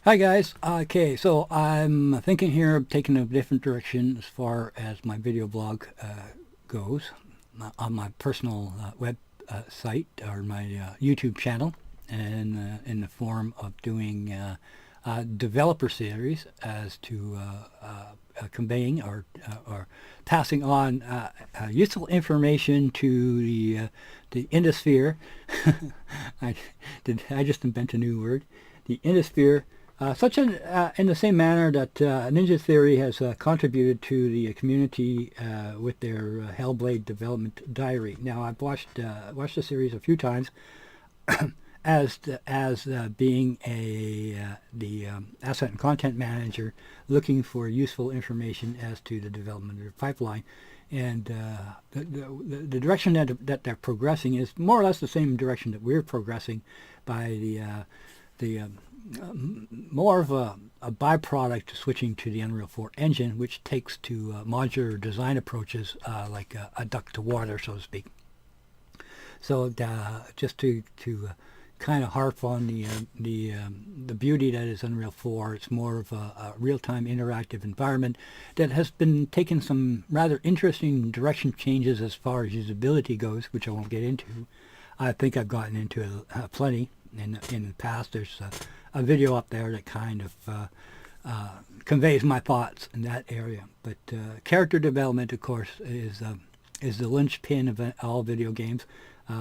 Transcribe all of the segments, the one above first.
Hi guys. Okay, so I'm thinking here of taking a different direction as far as my video blog goes on my personal web site or my YouTube channel, and in the form of doing developer series as to conveying or passing on useful information to the Indosphere. I just invent a new word, the Indosphere. In the same manner that Ninja Theory has contributed to the community with their Hellblade development diary. Now, I've watched the series a few times as being the asset and content manager, looking for useful information as to the development of their pipeline. And the direction that they're progressing is more or less the same direction that we're progressing by the more of a byproduct to switching to the Unreal 4 engine, which takes to modular design approaches like a duck to water, so to speak. So just to kind of harp on the beauty that is Unreal 4, it's more of a real-time interactive environment that has been taking some rather interesting direction changes as far as usability goes, which I won't get into. I think I've gotten into plenty in the past. There's a video up there that kind of conveys my thoughts in that area. But character development, of course, is the linchpin of all video games.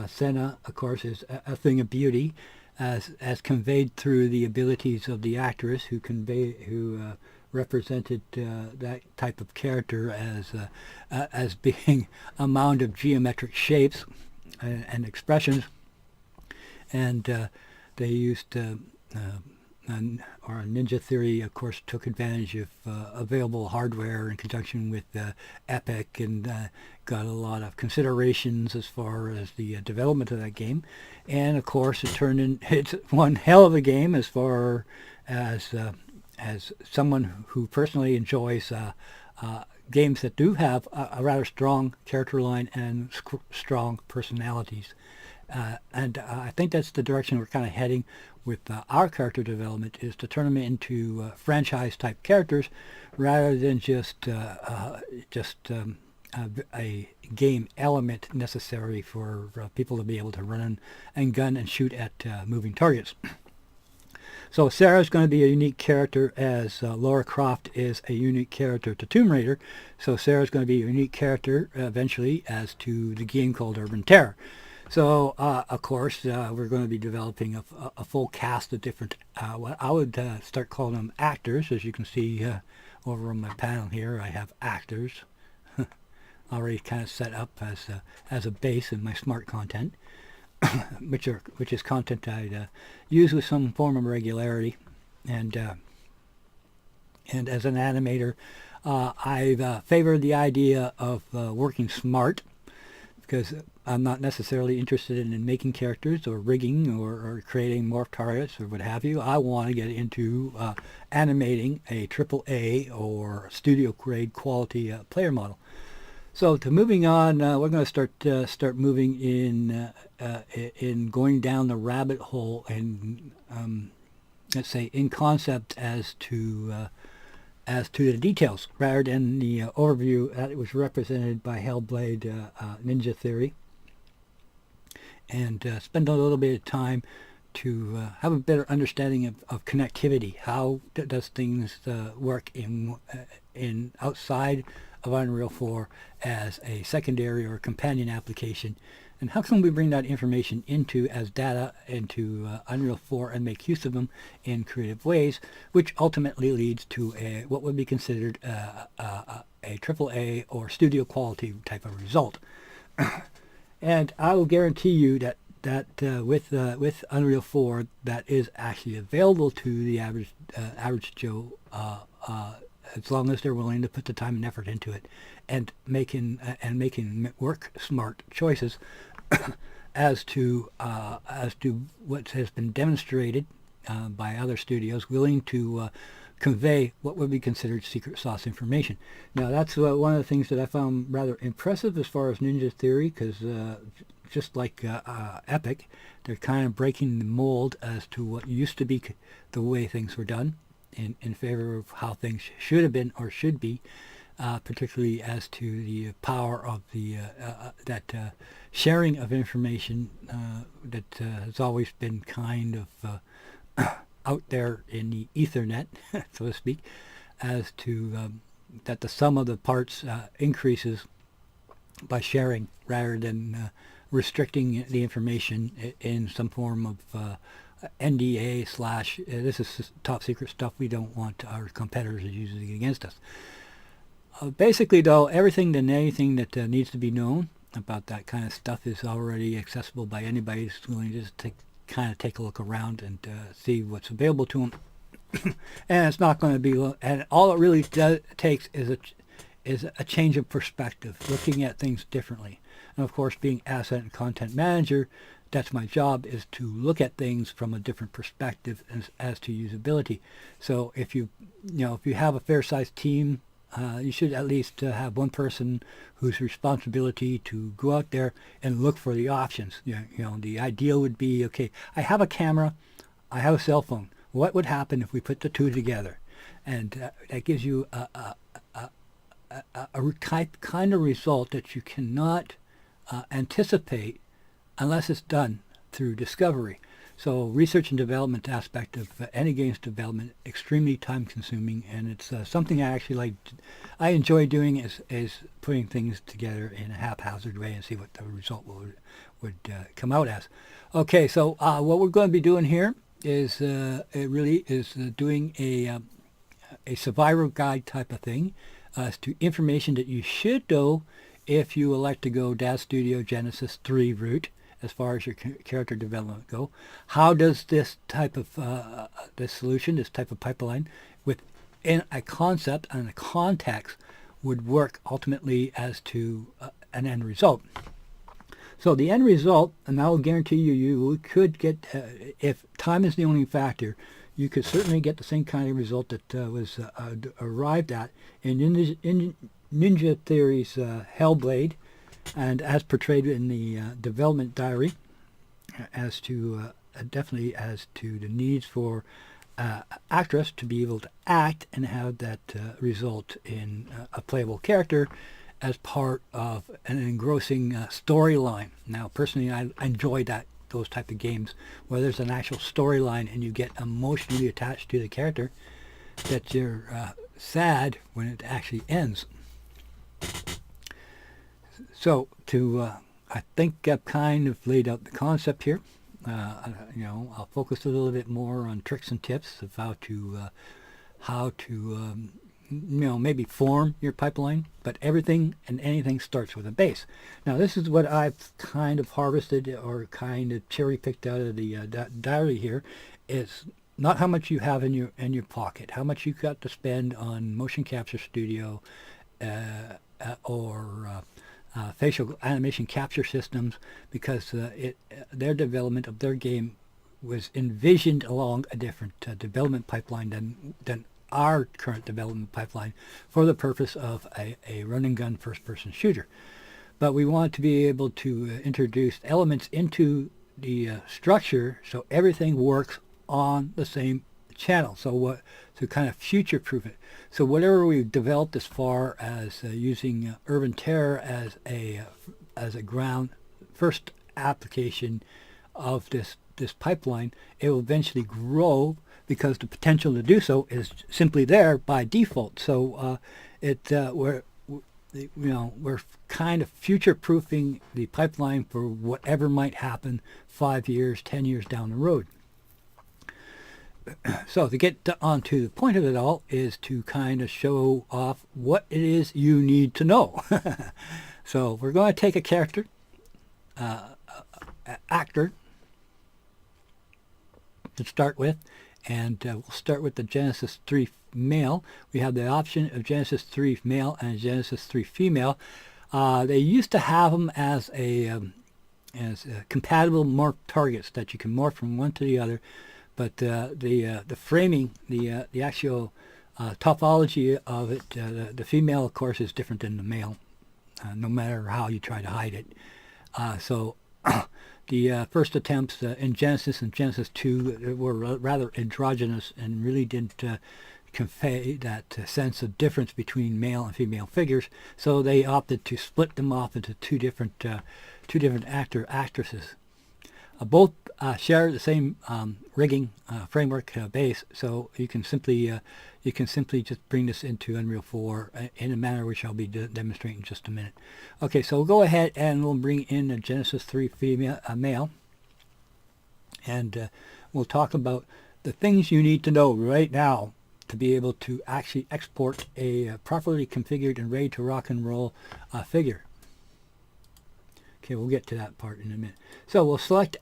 Senna, of course, is a thing of beauty, as conveyed through the abilities of the actress who represented that type of character as being a mound of geometric shapes and expressions, and they used or Ninja Theory, of course, took advantage of available hardware in conjunction with Epic, and got a lot of considerations as far as the development of that game. And of course, it's one hell of a game as far as someone who personally enjoys games that do have a rather strong character line and strong personalities. And I think that's the direction we're kind of heading with our character development, is to turn them into franchise type characters rather than just a game element necessary for people to be able to run and gun and shoot at moving targets. So Sarah's going to be a unique character, as Lara Croft is a unique character to Tomb Raider. So Sarah's going to be a unique character eventually as to the game called Urban Terror. So, of course, we're going to be developing a full cast of different, what I would start calling them actors. As you can see over on my panel here, I have actors already kind of set up as a base in my smart content, which is content I'd use with some form of regularity. And as an animator, I've favored the idea of working smart, because I'm not necessarily interested in making characters or rigging or creating morph targets or what have you. I want to get into animating a AAA or studio grade quality player model. So to moving on, we're going to start moving in going down the rabbit hole and let's say in concept as to the details, rather than the overview that was represented by Hellblade Ninja Theory, and spend a little bit of time to have a better understanding of connectivity. How does things work in outside of Unreal 4 as a secondary or companion application, and how can we bring that information as data into Unreal 4 and make use of them in creative ways, which ultimately leads to what would be considered a AAA or studio quality type of result. And I will guarantee you that with Unreal 4, that is actually available to the average Joe, as long as they're willing to put the time and effort into it, and making work smart choices as to what has been demonstrated by other studios willing to convey what would be considered secret sauce information. Now, that's one of the things that I found rather impressive as far as Ninja Theory, because just like Epic, they're kind of breaking the mold as to what used to be the way things were done in favor of how things should have been or should be, particularly as to the power of the that sharing of information that has always been kind of out there in the Ethernet, so to speak, as to that the sum of the parts increases by sharing rather than restricting the information in some form of NDA slash this is top secret stuff we don't want our competitors using it against us. Basically, though, everything and anything that needs to be known about that kind of stuff is already accessible by anybody who's willing to just kind of take a look around and see what's available to them. And it's not going to be, and all it really takes is a change of perspective, looking at things differently. And of course, being asset and content manager, that's my job, is to look at things from a different perspective as to usability. So if you have a fair-sized team, you should at least have one person whose responsibility to go out there and look for the options. The ideal would be, okay, I have a camera, I have a cell phone. What would happen if we put the two together? And that gives you a kind of result that you cannot anticipate unless it's done through discovery. So research and development aspect of any games development, extremely time consuming, and it's something I actually like. I enjoy doing is putting things together in a haphazard way and see what the result would come out as. Okay, so what we're going to be doing here is doing a survival guide type of thing as to information that you should know if you elect to go Daz Studio Genesis 3 route as far as your character development go. How does this type of this solution, this type of pipeline within a concept and a context would work ultimately as to an end result? So the end result, and I will guarantee you could get, if time is the only factor, you could certainly get the same kind of result that was arrived at in Ninja Theory's Hellblade, and as portrayed in the development diary, as to definitely as to the needs for actress to be able to act and have that result in a playable character as part of an engrossing storyline. Now, personally, I enjoy those type of games where there's an actual storyline and you get emotionally attached to the character, that you're sad when it actually ends. So I think I've kind of laid out the concept here. I'll focus a little bit more on tricks and tips of how to maybe form your pipeline, but everything and anything starts with a base. Now, this is what I've kind of harvested or kind of cherry picked out of the diary here. Is not how much you have in your pocket, how much you got to spend on motion capture studio or facial animation capture systems, because their development of their game was envisioned along a different development pipeline than our current development pipeline for the purpose of a run-and-gun first-person shooter. But we want to be able to introduce elements into the structure so everything works on the same channel, to kind of future-proof it. So whatever we've developed as far as using Urban Terror as a ground first application of this pipeline, it will eventually grow, because the potential to do so is simply there by default. So we're kind of future-proofing the pipeline for whatever might happen 5 years, 10 years down the road. So to get on to the point of it all is to kind of show off what it is you need to know. So we're going to take a character, actor, to start with, and we'll start with the Genesis 3 male. We have the option of Genesis 3 male and Genesis 3 female. They used to have them as compatible morph targets that you can morph from one to the other. But the framing, the actual topology of it, the female, of course, is different than the male, no matter how you try to hide it. So the first attempts in Genesis and Genesis 2 were rather androgynous and really didn't convey that sense of difference between male and female figures. So they opted to split them off into two different actresses. Both share the same rigging framework base, so you can simply just bring this into Unreal 4 in a manner which I'll be demonstrating in just a minute. Okay, so we'll go ahead and we'll bring in a Genesis 3 male, and we'll talk about the things you need to know right now to be able to actually export a properly configured and ready to rock and roll figure. Okay, we'll get to that part in a minute. So we'll select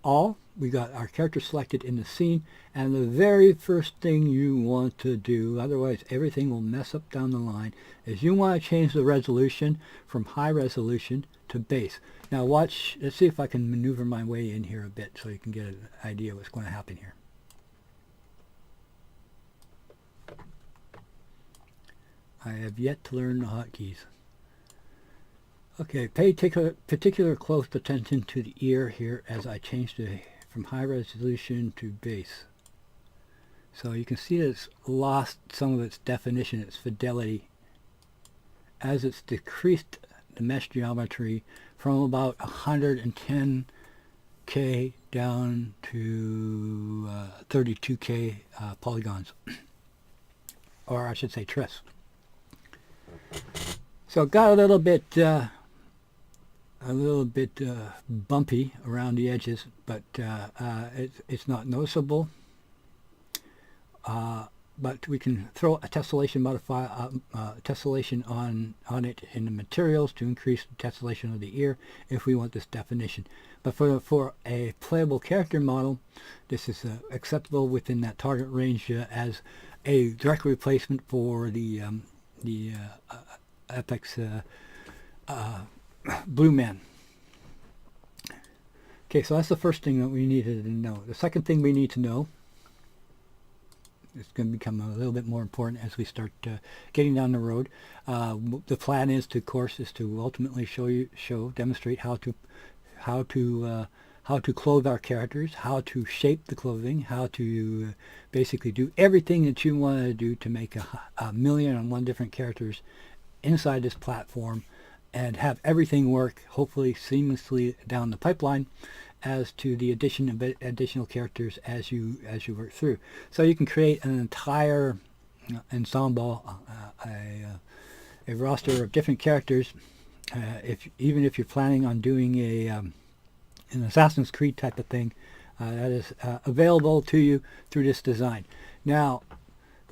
all. We got our character selected in the scene, and the very first thing you want to do, otherwise everything will mess up down the line, is you want to change the resolution from high resolution to base. Now watch, let's see if I can maneuver my way in here a bit so you can get an idea of what's going to happen here. I have yet to learn the hotkeys. Okay, pay particular close attention to the ear here as I change from high resolution to base. So you can see that it's lost some of its definition, its fidelity, as it's decreased the mesh geometry from about 110K down to 32K polygons, or I should say tris. So it got a little bit bumpy around the edges, but it's not noticeable. But we can throw a tessellation tessellation on it in the materials to increase the tessellation of the ear if we want this definition. But for a playable character model, this is acceptable within that target range as a direct replacement for the Apex Blue Man. Okay, so that's the first thing that we needed to know. The second thing we need to know, it's going to become a little bit more important as we start getting down the road. The plan is to ultimately demonstrate how to clothe our characters, how to shape the clothing, how to basically do everything that you want to do to make a 1,000,001 different characters inside this platform, and have everything work hopefully seamlessly down the pipeline as to the addition of additional characters as you work through. So you can create an entire ensemble, a roster of different characters. Even if you're planning on doing an Assassin's Creed type of thing, that is available to you through this design. Now,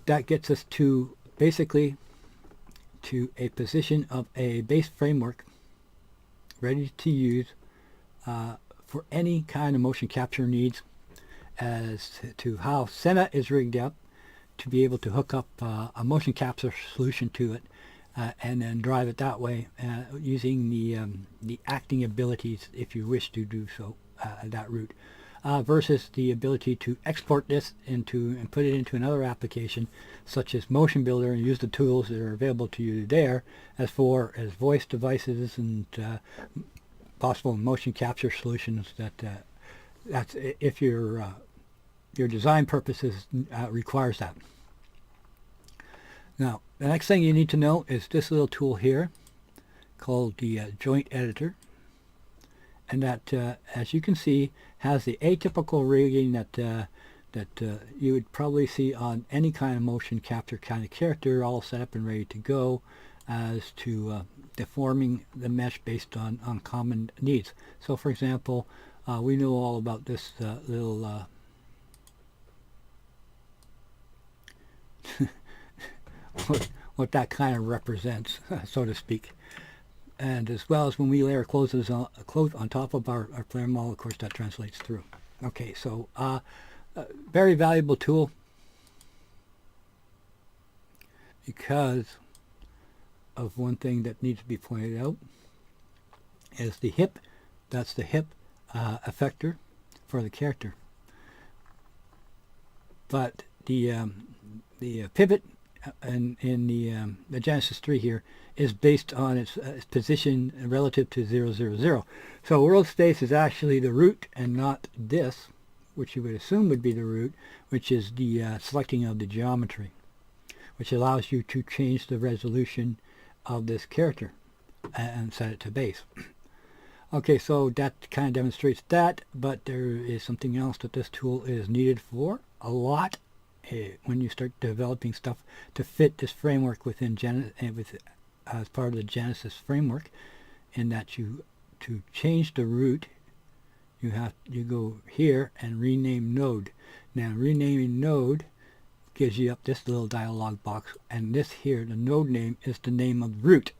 that gets us to basically to a position of a base framework ready to use for any kind of motion capture needs, as to how Senna is rigged up to be able to hook up a motion capture solution to it and then drive it that way using the acting abilities if you wish to do so that route. Versus the ability to export this and put it into another application such as Motion Builder and use the tools that are available to you there as voice devices and possible motion capture solutions. That's if your design purposes requires that. Now the next thing you need to know is this little tool here called the Joint Editor, and that as you can see has the atypical rigging that you would probably see on any kind of motion capture kind of character, all set up and ready to go, as to deforming the mesh based on common needs. So for example, we know all about this little what that kind of represents, so to speak. And as well as when we layer clothes on top of our player model, of course that translates through. Okay, so very valuable tool because of one thing that needs to be pointed out is the hip. That's the hip effector for the character. But the pivot in the Genesis 3 here is based on its position relative to 0, 0, 0. So world space is actually the root and not this, which you would assume would be the root, which is the selecting of the geometry, which allows you to change the resolution of this character and set it to base. Okay, so that kind of demonstrates that, but there is something else that this tool is needed for a lot when you start developing stuff to fit this framework within as part of the Genesis framework, in that to change the root, you go here and rename node. Now renaming node gives you up this little dialog box, and this here, the node name, is the name of the root.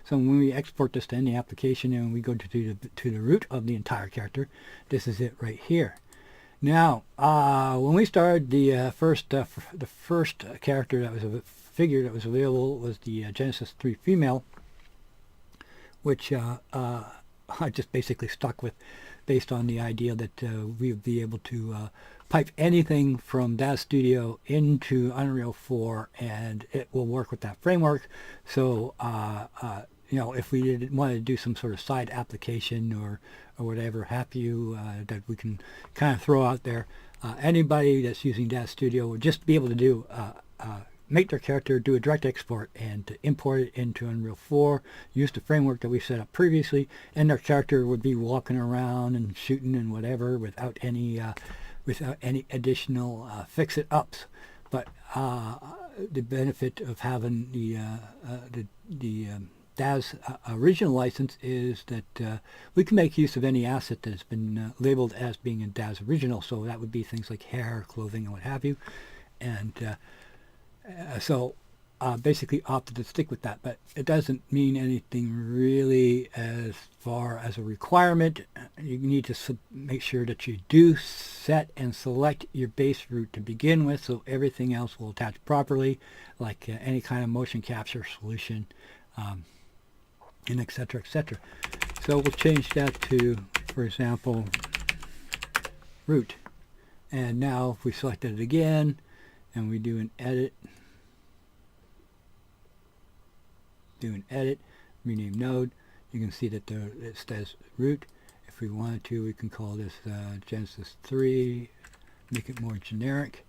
So when we export this to any application and we go to the root of the entire character, this is it right here. Now, when we started, the first character that was a figure that was available was the Genesis 3 female, which I just basically stuck with, based on the idea that we would be able to pipe anything from Daz Studio into Unreal 4, and it will work with that framework. So you know, if we didn't want to do some sort of side application or whatever have you that we can kind of throw out there, anybody that's using Daz Studio would just be able to do make their character, do a direct export, and import it into Unreal 4, use the framework that we set up previously, and their character would be walking around and shooting and whatever without any additional fix-it-ups. But the benefit of having the Daz original license is that we can make use of any asset that has been labeled as being a Daz original. So that would be things like hair, clothing, and what have you. And so basically opted to stick with that, but it doesn't mean anything really as far as a requirement. You need to make sure that you do set and select your base root to begin with, so everything else will attach properly, like any kind of motion capture solution, and etc., etc. So we'll change that to, for example, root. And now if we select it again and we do an edit, rename node, you can see that it says root. If we wanted to, we can call this Genesis 3, make it more generic,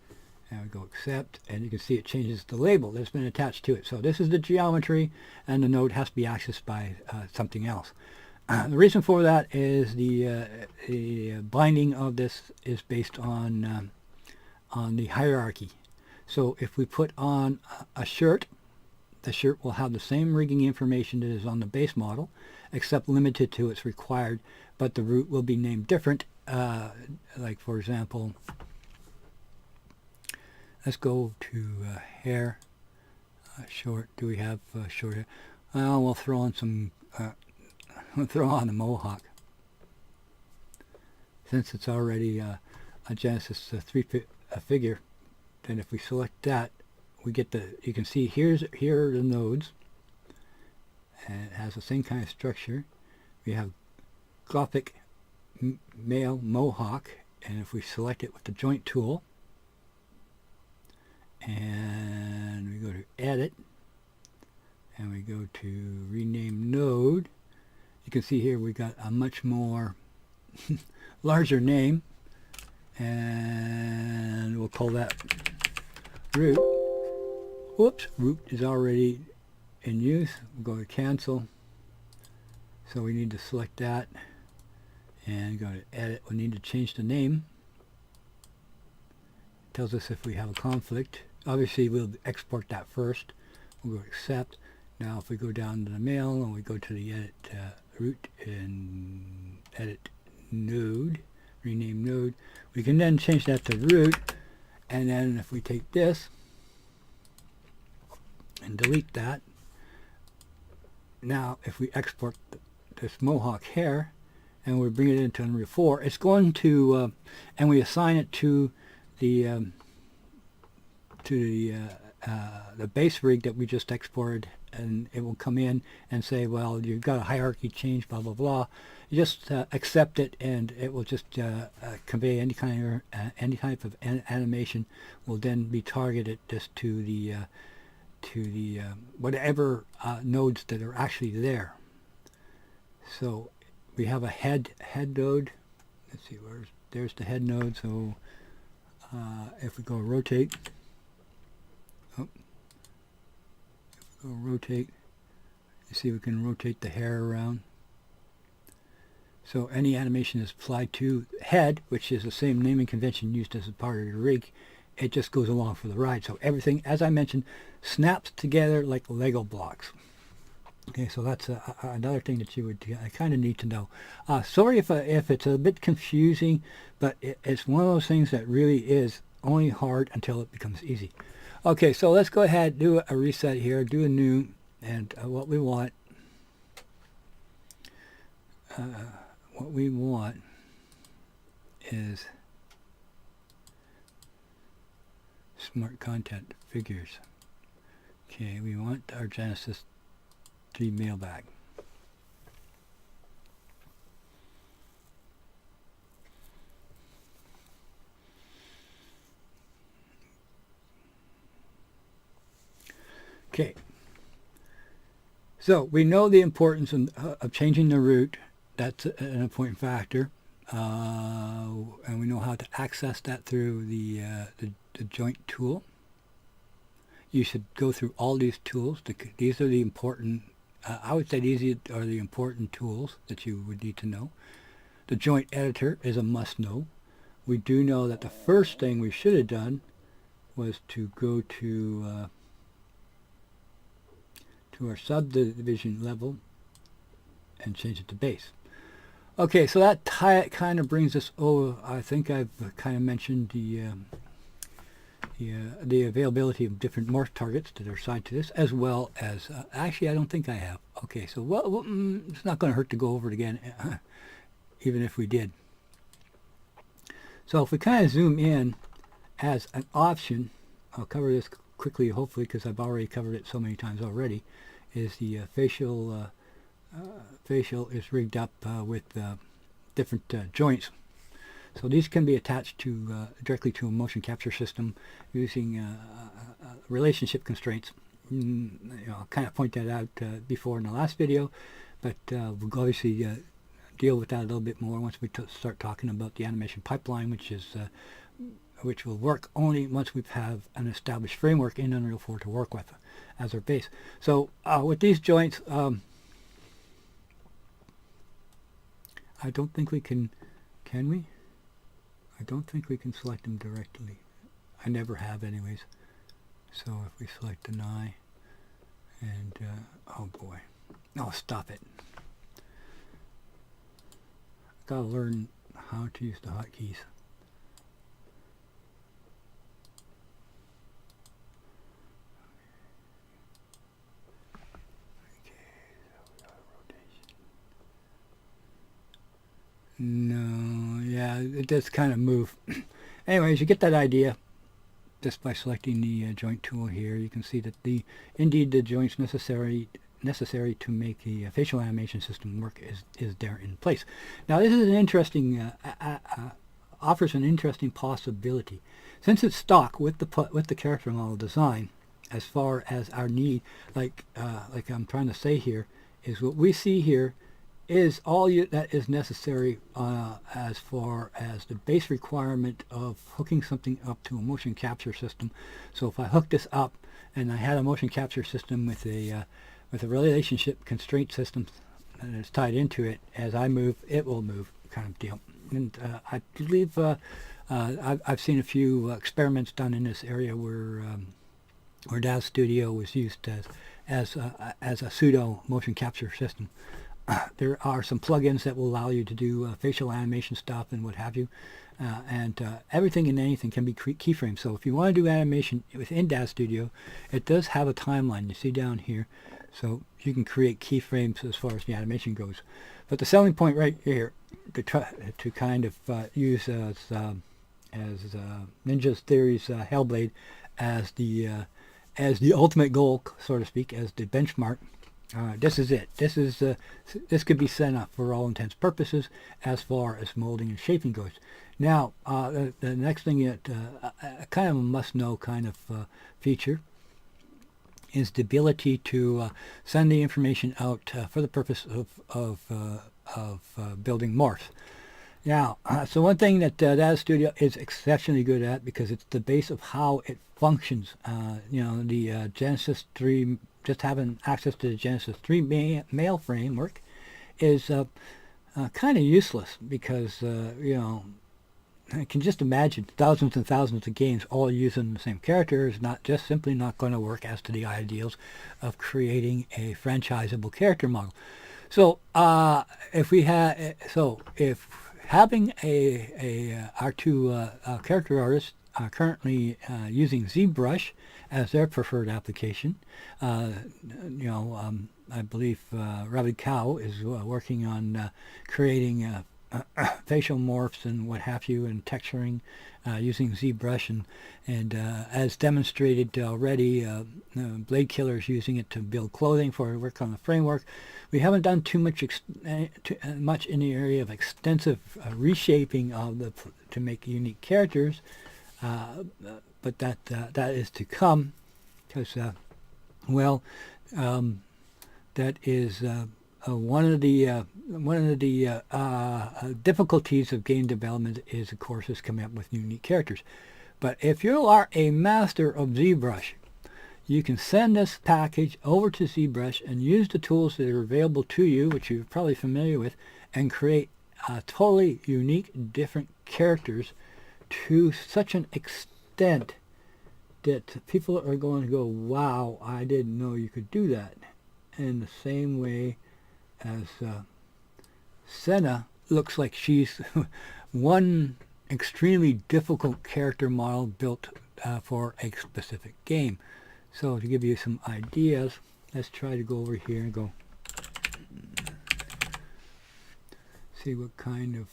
and we go accept, and you can see it changes the label that's been attached to it. So this is the geometry, and the node has to be accessed by something else. The reason for that is the binding of this is based on the hierarchy. So if we put on a shirt, the shirt will have the same rigging information that is on the base model, except limited to its required, but the root will be named different. Like, for example, let's go to hair, short. Do we have short hair? Well, we'll throw on some, we'll throw on the mohawk. Since it's already a Genesis 3 figure, then if we select that, we get you can see here are the nodes, and it has the same kind of structure. We have Gothic male mohawk, and if we select it with the joint tool, and we go to edit, and we go to rename node, you can see here we got a much more larger name, and we'll call that root. Whoops, root is already in use. We'll go to cancel. So we need to select that and go to edit. We need to change the name. It tells us if we have a conflict. Obviously we'll export that first. We'll go to accept. Now if we go down to the mail and we go to the edit root and edit node, rename node, we can then change that to root, and then if we take this and delete that, now if we export this mohawk hair and we bring it into Unreal 4, it's going to and we assign it to the base rig that we just exported, and it will come in and say, well, you've got a hierarchy change, blah blah blah. You just accept it, and it will just convey any type of animation will then be targeted just to the to the whatever nodes that are actually there. So we have a head node. Let's see, there's the head node. So if we go rotate, rotate, you see we can rotate the hair around. So any animation is applied to head, which is the same naming convention used as a part of your rig. It just goes along for the ride. So everything, as I mentioned, snaps together like Lego blocks. Okay, so that's another thing that you would kind of need to know. Sorry if it's a bit confusing, but it's one of those things that really is only hard until it becomes easy. Okay, so let's go ahead, do a reset here, do a new, and what we want is smart content figures. Okay, we want our Genesis 3 mailbag. Okay, so we know the importance of changing the route. That's an important factor, and we know how to access that through the joint tool. You should go through all these tools. These are the important, I would say these are the important tools that you would need to know. The joint editor is a must know. We do know that the first thing we should have done was to go to our subdivision level and change it to base. Okay, so that kind of brings us over. I think I've kind of mentioned the availability of different morph targets that are assigned to this, as well as actually I don't think I have. Okay, so it's not going to hurt to go over it again, even if we did. So if we kind of zoom in as an option, I'll cover this quickly, hopefully, because I've already covered it so many times already. Is the facial is rigged up with different joints. So these can be attached to directly to a motion capture system using relationship constraints. I'll kind of point that out before in the last video, but we'll obviously deal with that a little bit more once we start talking about the animation pipeline, which will work only once we have an established framework in Unreal 4 to work with as our base. So with these joints, I don't think we can we? I don't think we can select them directly. I never have anyways. So if we select deny, and oh boy, no, stop it. Gotta learn how to use the hotkeys. No, yeah, it does kind of move. Anyways, you get that idea just by selecting the joint tool here. You can see that indeed the joints necessary to make the facial animation system work is there in place. Now this is an interesting offers an interesting possibility, since it's stock with the character model design. As far as our need, like I'm trying to say here, is what we see here is all that is necessary as far as the base requirement of hooking something up to a motion capture system. So if I hook this up and I had a motion capture system with a relationship constraint system that is tied into it, as I move, it will move, kind of deal. And I believe I've seen a few experiments done in this area where Daz Studio was used as a pseudo motion capture system. There are some plugins that will allow you to do facial animation stuff and what have you, and everything and anything can be keyframes. So if you want to do animation within Daz Studio, it does have a timeline, you see down here, so you can create keyframes as far as the animation goes. But the selling point right here to kind of use as Ninja Theory's Hellblade as the ultimate goal, so to speak, as the benchmark. This is it. This could be set up for all intents purposes as far as molding and shaping goes. Now, the next thing that kind of a must-know kind of feature is the ability to send the information out for the purpose of building morphs. Now, so one thing that Daz Studio is exceptionally good at, because it's the base of how it functions. The Genesis 3, just having access to the Genesis 3 mail framework is kind of useless, because I can just imagine thousands and thousands of games all using the same character is simply not going to work as to the ideals of creating a franchisable character model. So if having our two character artists currently using ZBrush as their preferred application, I believe Rabbit Cow is working on creating facial morphs and what have you, and texturing using ZBrush, and as demonstrated already, Blade Killer is using it to build clothing for work on the framework. We haven't done too much in the area of extensive reshaping of to make unique characters, but that is to come, because that is one of the difficulties of game development is, of course, coming up with unique characters. But if you are a master of ZBrush, you can send this package over to ZBrush and use the tools that are available to you, which you're probably familiar with, and create totally unique, different characters to such an extent that people are going to go, wow, I didn't know you could do that. In the same way as Senna looks like she's one extremely difficult character model built for a specific game. So to give you some ideas, let's try to go over here and go see what kind of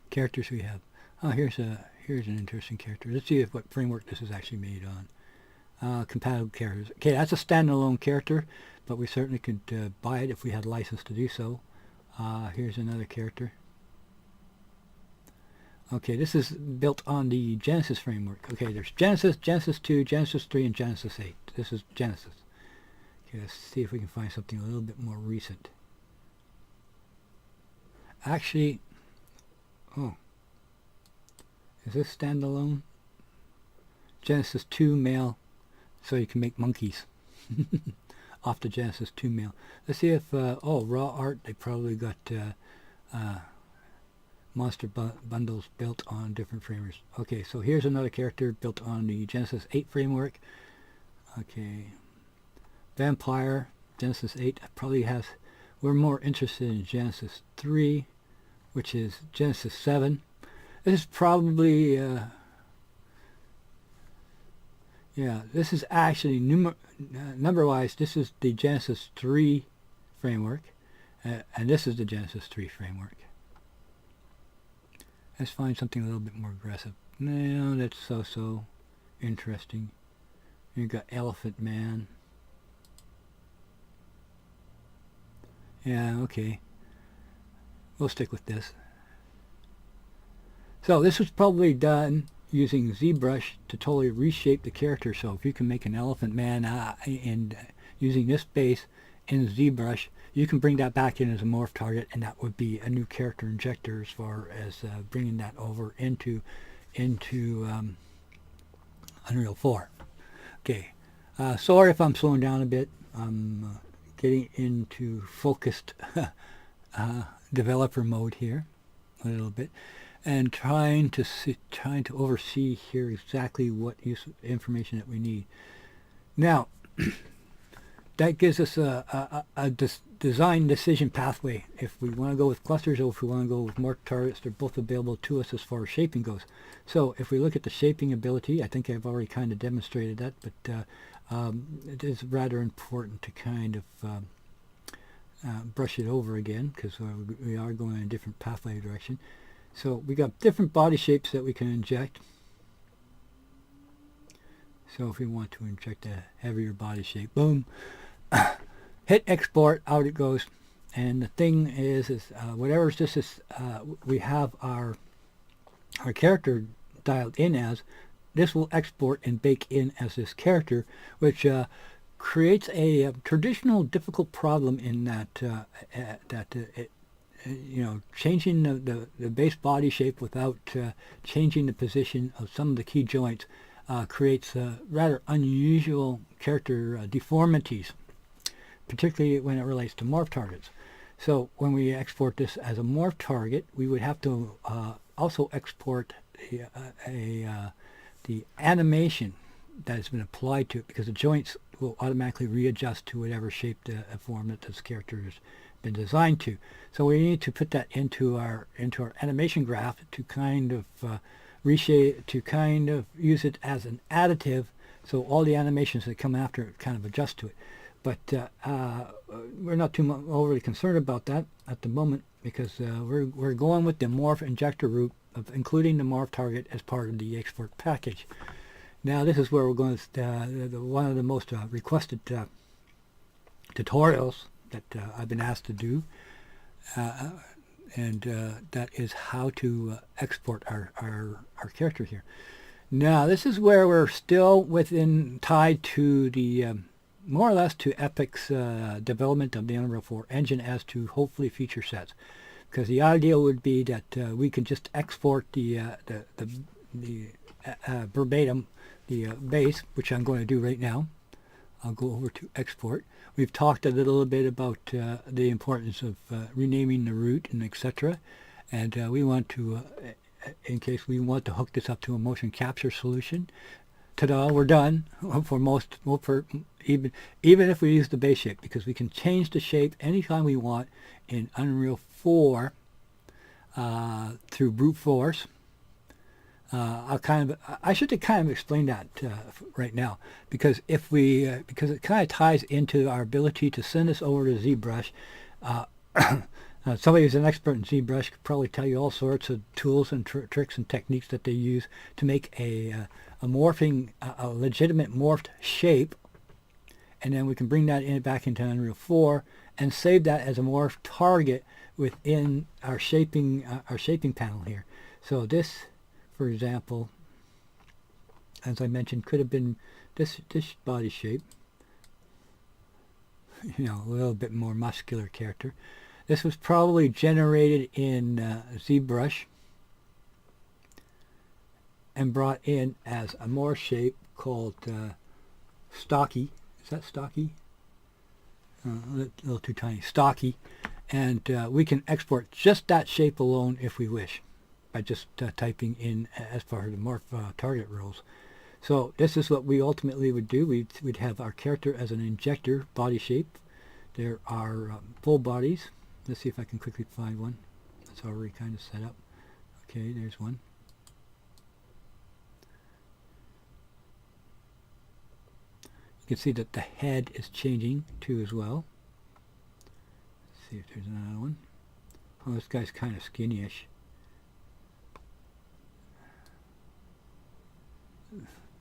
characters we have. Oh, here's an interesting character. Let's see what framework this is actually made on. Compatible characters. Okay, that's a standalone character, but we certainly could buy it if we had license to do so. Here's another character. Okay, this is built on the Genesis framework. Okay, there's Genesis, Genesis 2, Genesis 3, and Genesis 8. This is Genesis. Okay, let's see if we can find something a little bit more recent. Actually, is this standalone? Genesis 2 male, so you can make monkeys off the Genesis 2 mail. Let's see if, raw art, they probably got monster bundles built on different frameworks. Okay, so here's another character built on the Genesis 8 framework. Okay, Vampire, Genesis 8 probably has, we're more interested in Genesis 3, which is Genesis 7. This is probably, this is actually, number-wise, this is the Genesis 3 framework, and this is the Genesis 3 framework. Let's find something a little bit more aggressive. No, that's so interesting. You've got Elephant Man. Yeah, okay. We'll stick with this. So this was probably done using ZBrush to totally reshape the character. So if you can make an Elephant Man and using this base in ZBrush, you can bring that back in as a morph target, and that would be a new character injector as far as bringing that over into Unreal 4. Okay, sorry if I'm slowing down a bit. I'm getting into focused developer mode here a little bit, and trying to oversee here exactly what information that we need. Now, that gives us a design decision pathway. If we want to go with clusters or if we want to go with morph targets, they're both available to us as far as shaping goes. So if we look at the shaping ability, I think I've already kind of demonstrated that, but it is rather important to kind of brush it over again, because we are going in a different pathway direction. So we got different body shapes that we can inject. So if we want to inject a heavier body shape, boom, hit export, out it goes. And the thing is whatever we have our character dialed in as, this will export and bake in as this character, which creates a traditional difficult problem in that changing the base body shape without changing the position of some of the key joints creates rather unusual character deformities, particularly when it relates to morph targets. So when we export this as a morph target, we would have to also export the animation that has been applied to it, because the joints will automatically readjust to whatever shape form that this character has been designed to. So we need to put that into our animation graph to kind of reshape, to kind of use it as an additive, so all the animations that come after it kind of adjust to it. But we're not too overly concerned about that at the moment, because we're going with the morph injector route of including the morph target as part of the export package. Now this is where we're going to one of the most requested tutorials that I've been asked to do, and that is how to export our character here. Now this is where we're still tied to the more or less to Epic's development of the Unreal 4 engine as to hopefully feature sets, because the ideal would be that we could just export the verbatim the base, which I'm going to do right now. I'll go over to export. We've talked a little bit about the importance of renaming the root and etc. And we want to, in case we want to hook this up to a motion capture solution, ta-da, we're done for most, even if we use the base shape, because we can change the shape anytime we want in Unreal 4 through brute force. I should kind of explain that right now, because because it kind of ties into our ability to send this over to ZBrush. Somebody who's an expert in ZBrush could probably tell you all sorts of tools and tricks and techniques that they use to make a legitimate morphed shape, and then we can bring that back into Unreal 4 and save that as a morph target within our shaping panel here. So this, for example, as I mentioned, could have been this body shape, a little bit more muscular character. This was probably generated in ZBrush and brought in as a morph shape called stocky. Is that stocky? A little too tiny. Stocky. And we can export just that shape alone if we wish, by just typing in as part of the morph target rules. So this is what we ultimately would do. We'd have our character as an injector body shape. There are full bodies. Let's see if I can quickly find one that's already kind of set up. Okay, there's one. You can see that the head is changing too as well. Let's see if there's another one. Oh, this guy's kind of skinny-ish.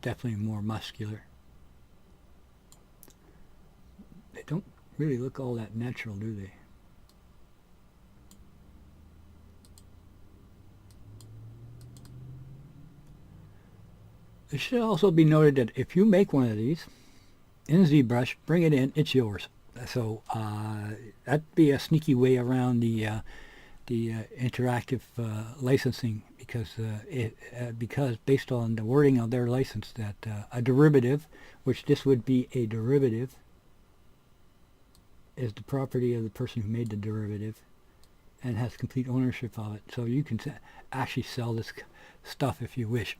Definitely more muscular. They don't really look all that natural, do they? It should also be noted that if you make one of these in ZBrush, bring it in, it's yours. So that'd be a sneaky way around the interactive licensing, because based on the wording of their license, that a derivative, which this would be a derivative, is the property of the person who made the derivative and has complete ownership of it. So you can actually sell this stuff if you wish.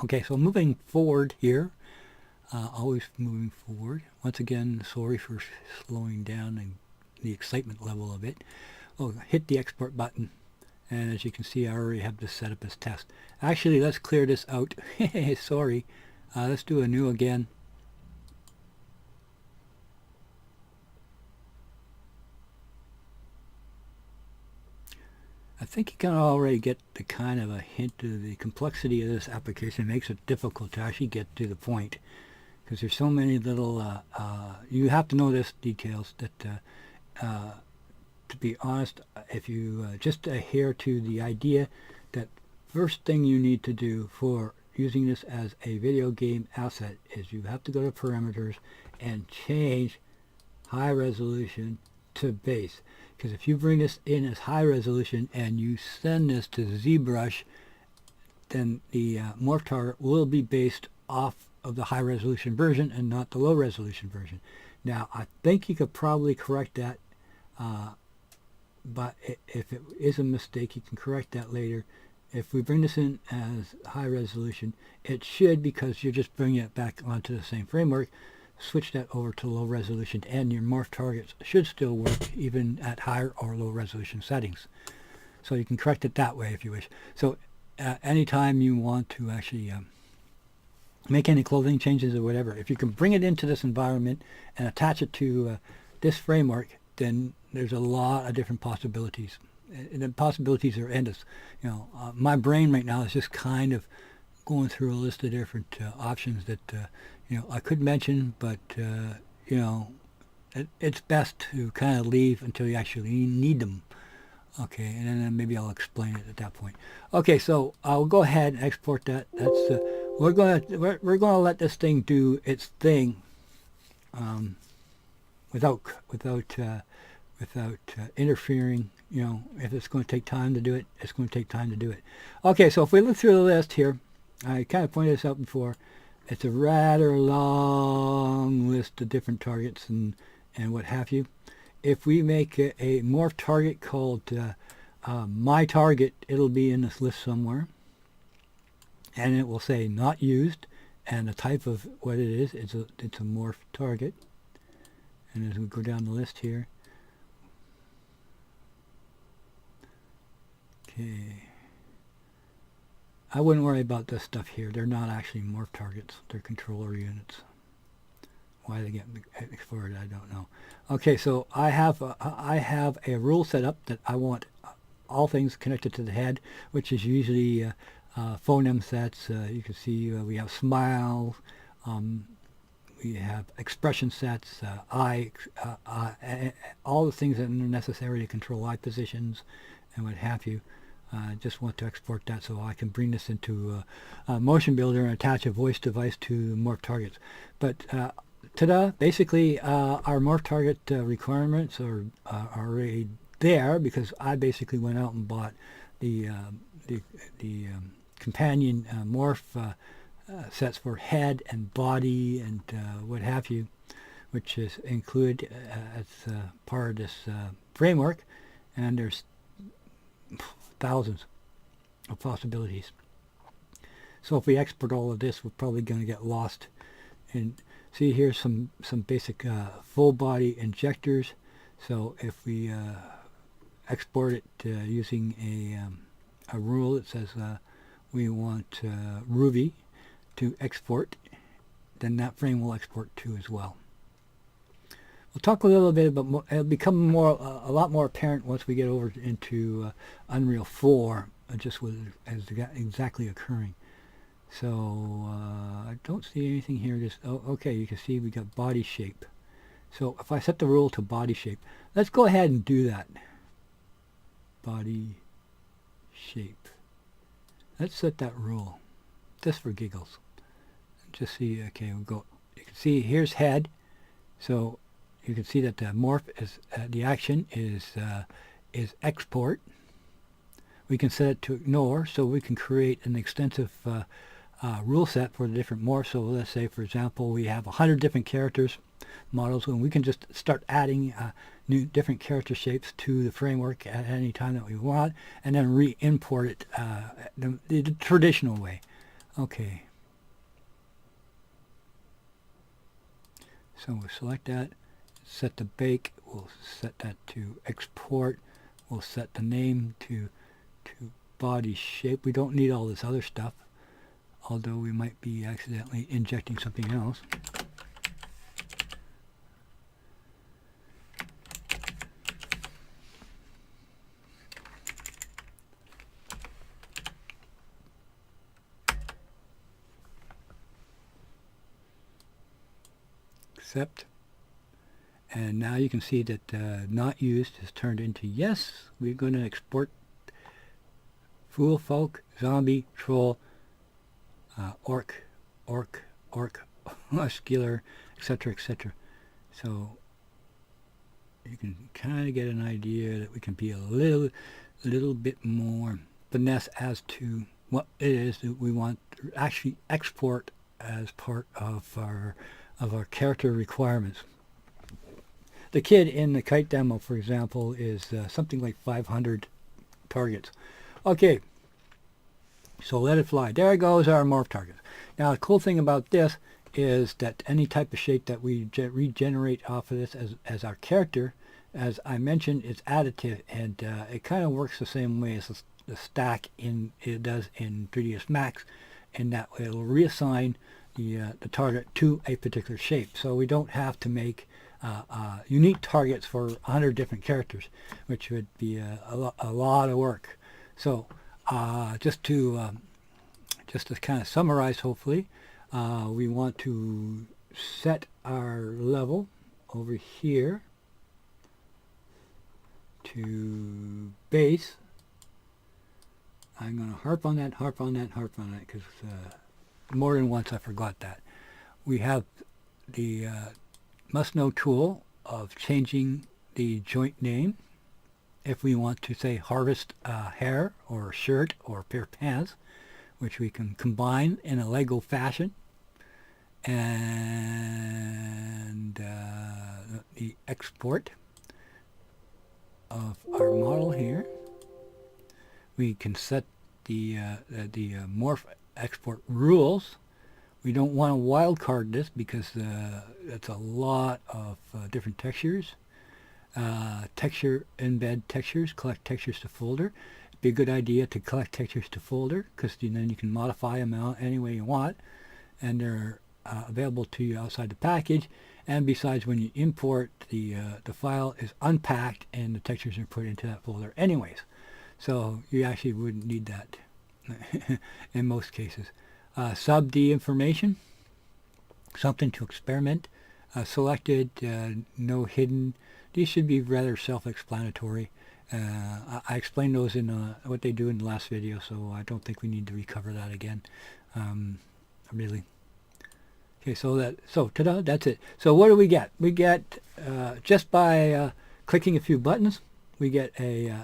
Okay, so moving forward here, always moving forward. Once again, sorry for slowing down and the excitement level of it. Oh, hit the export button, and as you can see, I already have this set up as test. Actually, let's clear this out. Sorry. Let's do a new again. I think you can already get the kind of a hint of the complexity of this application. It makes it difficult to actually get to the point, because there's so many little, you have to know this details that, to be honest, if you just adhere to the idea that first thing you need to do for using this as a video game asset is you have to go to parameters and change high resolution to base. Because if you bring this in as high resolution and you send this to ZBrush, then the morph target will be based off of the high resolution version and not the low resolution version. Now, I think you could probably correct that, but if it is a mistake, you can correct that later. If we bring this in as high resolution, it should, because you're just bringing it back onto the same framework, switch that over to low resolution, and your morph targets should still work even at higher or low resolution settings. So you can correct it that way if you wish. So anytime you want to actually make any clothing changes or whatever, if you can bring it into this environment and attach it to this framework, then there's a lot of different possibilities. And the possibilities are endless. You know, my brain right now is just kind of going through a list of different options that you know, I could mention, but you know, it's best to kind of leave until you actually need them. Okay, and then maybe I'll explain it at that point. Okay, so I'll go ahead and export that. That's we're gonna let this thing do its thing without interfering. You know, if it's going to take time to do it, it's going to take time to do it. Okay, so if we look through the list here, I kind of pointed this out before. It's a rather long list of different targets and what have you. If we make a morph target called my target, it'll be in this list somewhere, and it will say not used, and the type of what it is, it's a morph target. And as we go down the list here, okay, I wouldn't worry about this stuff here. They're not actually morph targets. They're controller units. Why they get exported, I don't know. Okay, so I have a rule set up that I want all things connected to the head, which is usually phoneme sets. You can see we have smiles, we have expression sets, all the things that are necessary to control eye positions and what have you. I just want to export that so I can bring this into a motion builder and attach a voice device to morph targets. But ta-da! Basically, our morph target requirements are already there, because I basically went out and bought the companion morph sets for head and body and what have you, which is included as part of this framework, and there's thousands of possibilities. So if we export all of this, we're probably going to get lost. And see, here's some basic full body injectors. So if we export it using a rule that says we want Ruby to export, then that frame will export too as well. We'll talk a little bit about, it'll become a lot more apparent once we get over into Unreal 4, just what is exactly occurring. So I don't see anything here. Just okay, you can see we got body shape. So if I set the rule to body shape, let's go ahead and do that. Body shape. Let's set that rule, just for giggles. Just see. Okay, we'll go. You can see here's head. So you can see that the morph is the action is export. We can set it to ignore, so we can create an extensive rule set for the different morphs. So let's say, for example, we have 100 different characters models, and we can just start adding new different character shapes to the framework at any time that we want, and then re-import it the traditional way. Okay. So we'll select that, set the bake, we'll set that to export, we'll set the name to body shape. We don't need all this other stuff, although we might be accidentally injecting something else. Accept. And now you can see that not used is turned into yes. We're going to export fool, folk, zombie, troll, orc, muscular, etc., etc. So you can kind of get an idea that we can be a little bit more finesse as to what it is that we want to actually export as part of our character requirements. The kid in the kite demo, for example, is something like 500 targets. Okay, so let it fly. There goes our morph target. Now the cool thing about this is that any type of shape that we regenerate off of this as our character, as I mentioned, is additive, and it kind of works the same way as the stack it does in 3ds Max, in that it'll reassign the target to a particular shape. So we don't have to make unique targets for 100 different characters, which would be a lot of work. So just to kind of summarize, hopefully, we want to set our level over here to base. I'm going to harp on that, because more than once I forgot that. We have the must know tool of changing the joint name. If we want to say harvest hair or shirt or pair of pants, which we can combine in a Lego fashion. And the export of our model here. We can set the morph export rules. We don't want to wildcard this because that's a lot of different textures. Texture embed textures, collect textures to folder. It'd be a good idea to collect textures to folder, because then you can modify them out any way you want, and they're available to you outside the package. And besides, when you import, the file is unpacked and the textures are put into that folder anyways. So you actually wouldn't need that in most cases. Sub D information, something to experiment. Selected, no hidden. These should be rather self-explanatory. I explained those in what they do in the last video, so I don't think we need to recover that again. Really. Okay, so ta-da, that's it. So what do we get? We get, just by clicking a few buttons, we get a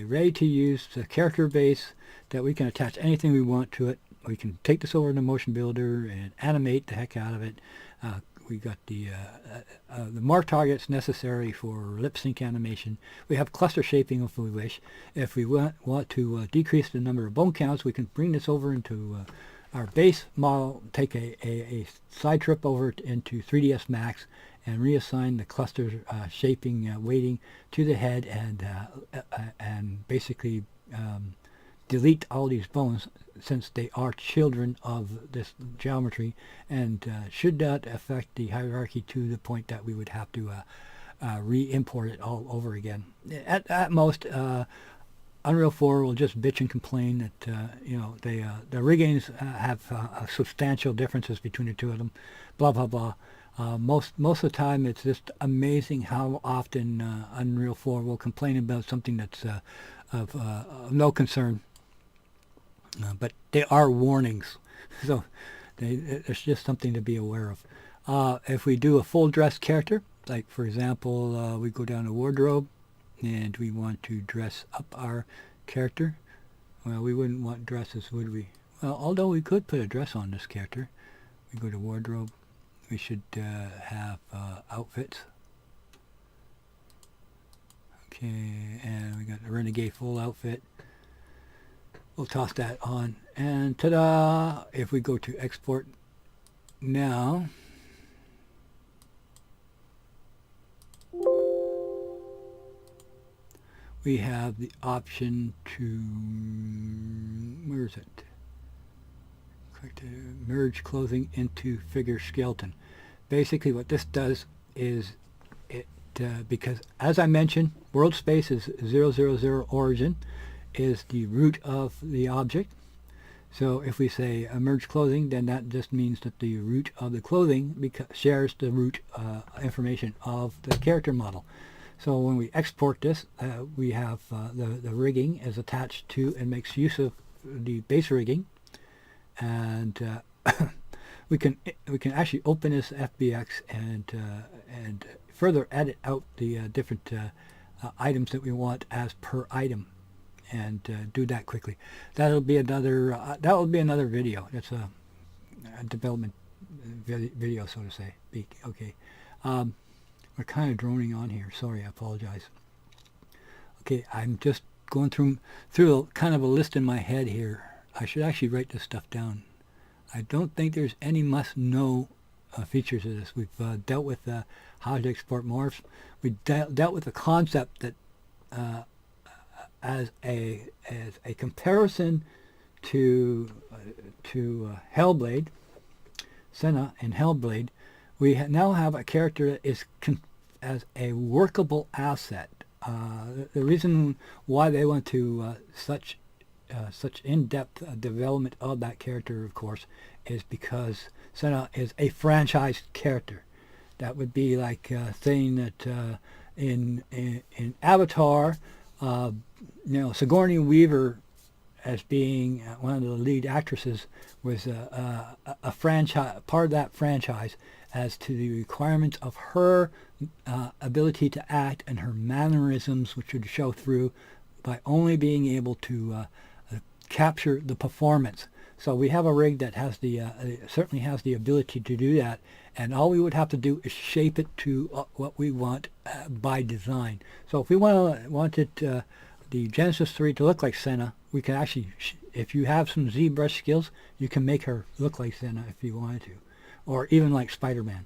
ready-to-use character base that we can attach anything we want to it. We can take this over to Motion Builder and animate the heck out of it. We got the morph targets necessary for lip sync animation. We have cluster shaping if we wish. If we want to decrease the number of bone counts, we can bring this over into our base model, take a side trip over into 3ds Max, and reassign the cluster shaping weighting to the head, and basically delete all these bones, since they are children of this geometry, and should not affect the hierarchy to the point that we would have to re-import it all over again. At most, Unreal 4 will just bitch and complain that the riggings have substantial differences between the two of them, blah blah blah. Most of the time, it's just amazing how often Unreal 4 will complain about something that's of no concern. But they are warnings, so it's just something to be aware of. If we do a full dress character, like for example, we go down to wardrobe, and we want to dress up our character. Well, we wouldn't want dresses, would we? Well, although we could put a dress on this character. We go to wardrobe. We should have outfits. Okay, and we got the Renegade full outfit. We'll toss that on, and ta-da! If we go to export now, we have the option to, where is it? Click to merge clothing into figure skeleton. Basically what this does is it, because as I mentioned, world space is 000 origin, is the root of the object. So if we say merge clothing, then that just means that the root of the clothing shares the root information of the character model. So when we export this, we have the rigging is attached to and makes use of the base rigging, and we can actually open this FBX and further edit out the different items that we want as per item, and do that quickly. That'll be another video. That's a development video, so to say. Okay, we're kind of droning on here. Sorry, I apologize. Okay, I'm just going through kind of a list in my head here. I should actually write this stuff down. I don't think there's any must-know features of this. We've dealt with how to export morphs. We dealt with the concept that as a comparison to Hellblade, Senna and Hellblade, we now have a character that is as a workable asset. The reason why they went to such in-depth development of that character, of course, is because Senna is a franchised character. That would be like saying that in Avatar, Sigourney Weaver, as being one of the lead actresses, was a franchise, part of that franchise, as to the requirements of her ability to act and her mannerisms, which would show through by only being able to capture the performance. So we have a rig that has the certainly has the ability to do that, and all we would have to do is shape it to what we want by design. So if we wanted the Genesis 3 to look like Senna, we can actually, if you have some ZBrush skills, you can make her look like Senna if you wanted to, or even like Spider-Man.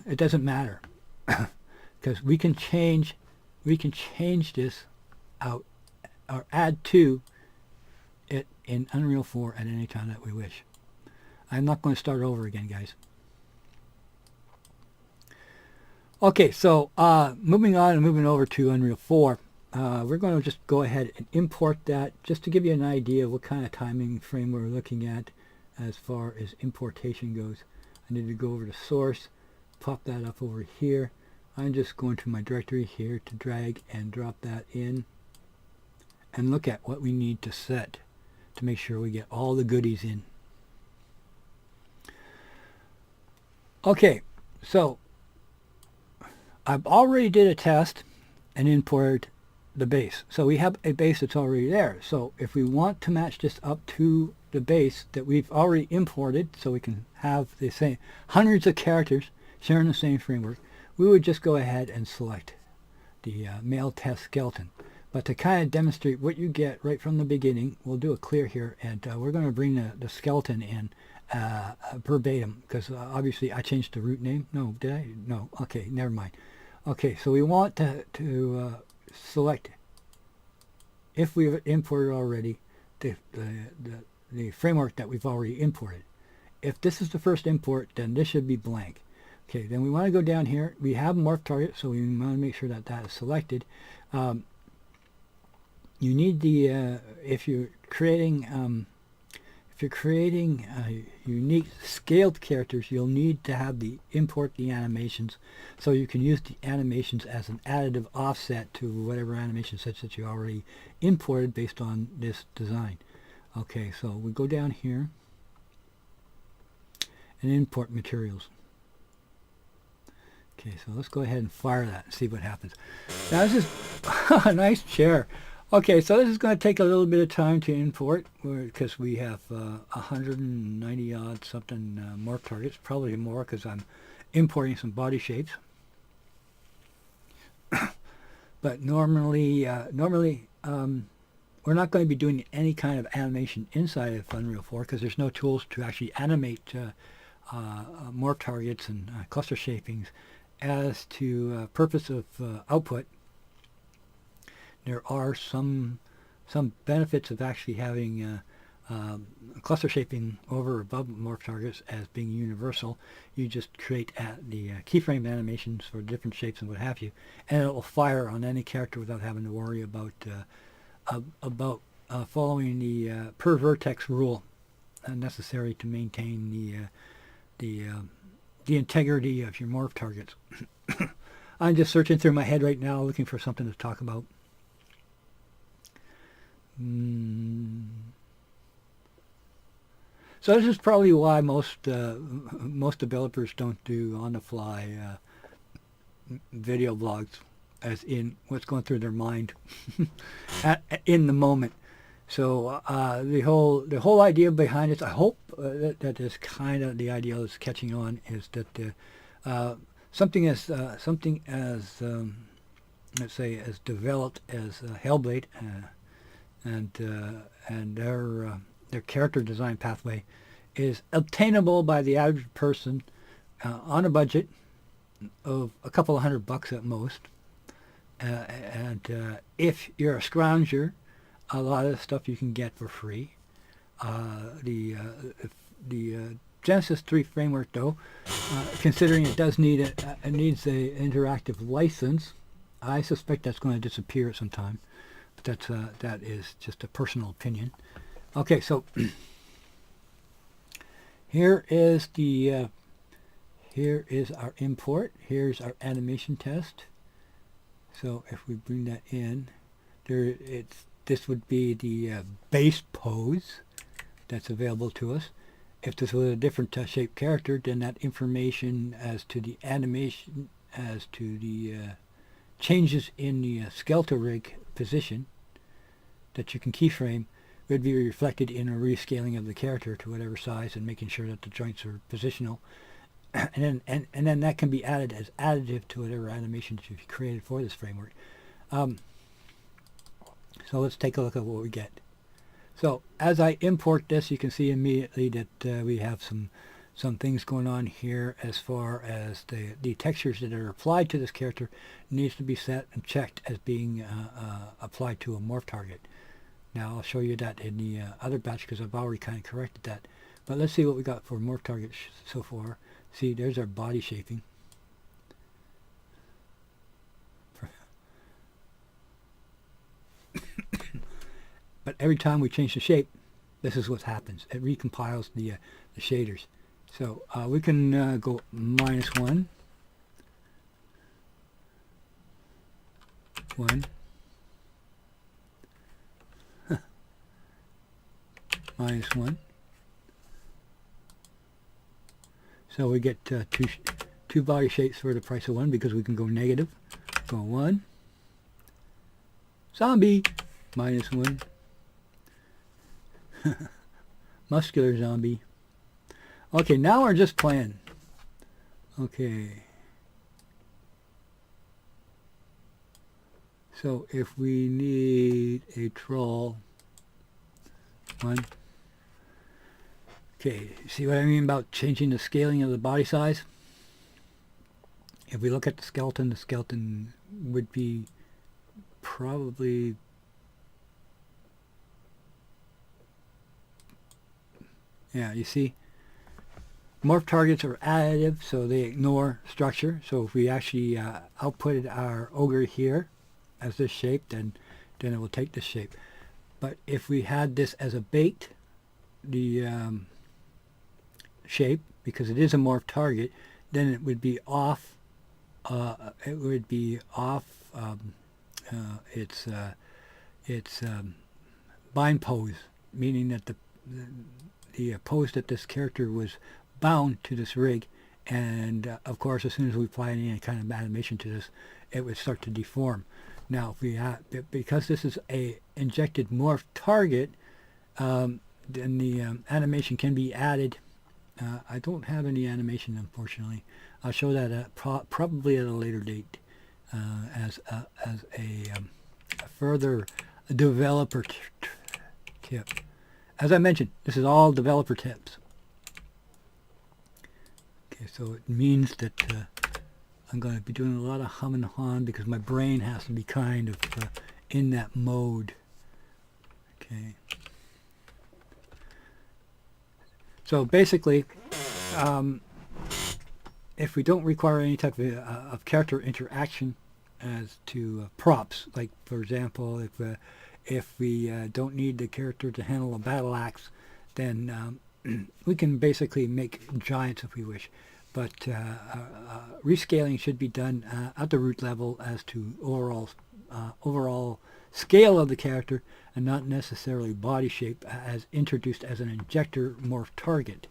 It doesn't matter, because we can change this out or add to it in Unreal 4 at any time that we wish. I'm not going to start over again, guys. Okay, so moving on and moving over to Unreal 4, we're going to just go ahead and import that just to give you an idea of what kind of timing frame we're looking at as far as importation goes. I need to go over to source, pop that up over here. I'm just going to my directory here to drag and drop that in and look at what we need to set to make sure we get all the goodies in. Okay, so I've already did a test and imported the base. So we have a base that's already there. So if we want to match this up to the base that we've already imported, so we can have the same hundreds of characters sharing the same framework, we would just go ahead and select the male test skeleton. But to kind of demonstrate what you get right from the beginning, we'll do a clear here, and we're going to bring the skeleton in verbatim, because obviously I changed the root name. No, did I? No. Okay, never mind. Okay, so we want to select, if we've imported already, the framework that we've already imported. If this is the first import, then this should be blank. Okay, then we want to go down here. We have morph target, so we want to make sure that that is selected. You need the if you're creating unique scaled characters, you'll need to have the import the animations, so you can use the animations as an additive offset to whatever animation sets that you already imported based on this design. Okay, so we go down here and import materials. Okay, so let's go ahead and fire that and see what happens. Now this is a nice chair. Okay, so this is going to take a little bit of time to import, because we have 190 odd something morph targets, probably more because I'm importing some body shapes. But normally we're not going to be doing any kind of animation inside of Unreal 4 because there's no tools to actually animate morph targets and cluster shapings. As to purpose of output, there are some benefits of actually having cluster shaping over or above morph targets as being universal. You just create the keyframe animations for different shapes and what have you, and it will fire on any character without having to worry about following the per vertex rule necessary to maintain the integrity of your morph targets. I'm just searching through my head right now looking for something to talk about. So this is probably why most developers don't do on-the-fly video blogs, as in what's going through their mind in the moment. So the whole idea behind it, I hope that is kind of the idea is catching on, is that something as let's say as developed as Hellblade and their character design pathway is obtainable by the average person on a budget of a couple of $100 at most. And if you're a scrounger, a lot of the stuff you can get for free. The Genesis 3 framework, though, considering it does need it needs a interactive license, I suspect that's going to disappear at some time. But that is just a personal opinion. Okay, so here is our import. Here's our animation test. So if we bring that in, this would be the base pose that's available to us. If this was a different shaped character, then that information as to the animation, as to the changes in the skeletal rig position that you can keyframe, would be reflected in a rescaling of the character to whatever size and making sure that the joints are positional. And then that can be added as additive to whatever animations you've created for this framework. So let's take a look at what we get. So as I import this, you can see immediately that we have some things going on here as far as the textures that are applied to this character needs to be set and checked as being applied to a morph target. Now I'll show you that in the other batch because I've already kind of corrected that. But let's see what we got for morph targets so far. See, there's our body shaping. But every time we change the shape, this is what happens. It recompiles the shaders. So we can go -1, 1, -1. So we get two body shapes for the price of one because we can go negative. Go 1. Zombie, -1. Muscular zombie. Okay, now we're just playing. Okay. So if we need a troll, 1. Okay, see what I mean about changing the scaling of the body size? If we look at the skeleton would be probably you see, morph targets are additive, so they ignore structure. So if we actually outputted our ogre here as this shape, then it will take this shape. But if we had this as a bait, the shape, because it is a morph target, then it would be off. It would be off its bind pose, meaning that the pose that this character was bound to this rig, and of course as soon as we apply any kind of animation to this, it would start to deform. Now if we have, because this is a injected morph target, then the animation can be added. I don't have any animation, unfortunately. I'll show that probably at a later date as a further developer tip. As I mentioned, this is all developer tips. Okay, so it means that I'm going to be doing a lot of hum and hawing because my brain has to be kind of in that mode. Okay. So basically, if we don't require any type of character interaction as to props, like for example, if we don't need the character to handle a battle axe, then we can basically make giants if we wish. But rescaling should be done at the root level as to overall scale of the character and not necessarily body shape as introduced as an injector morph target.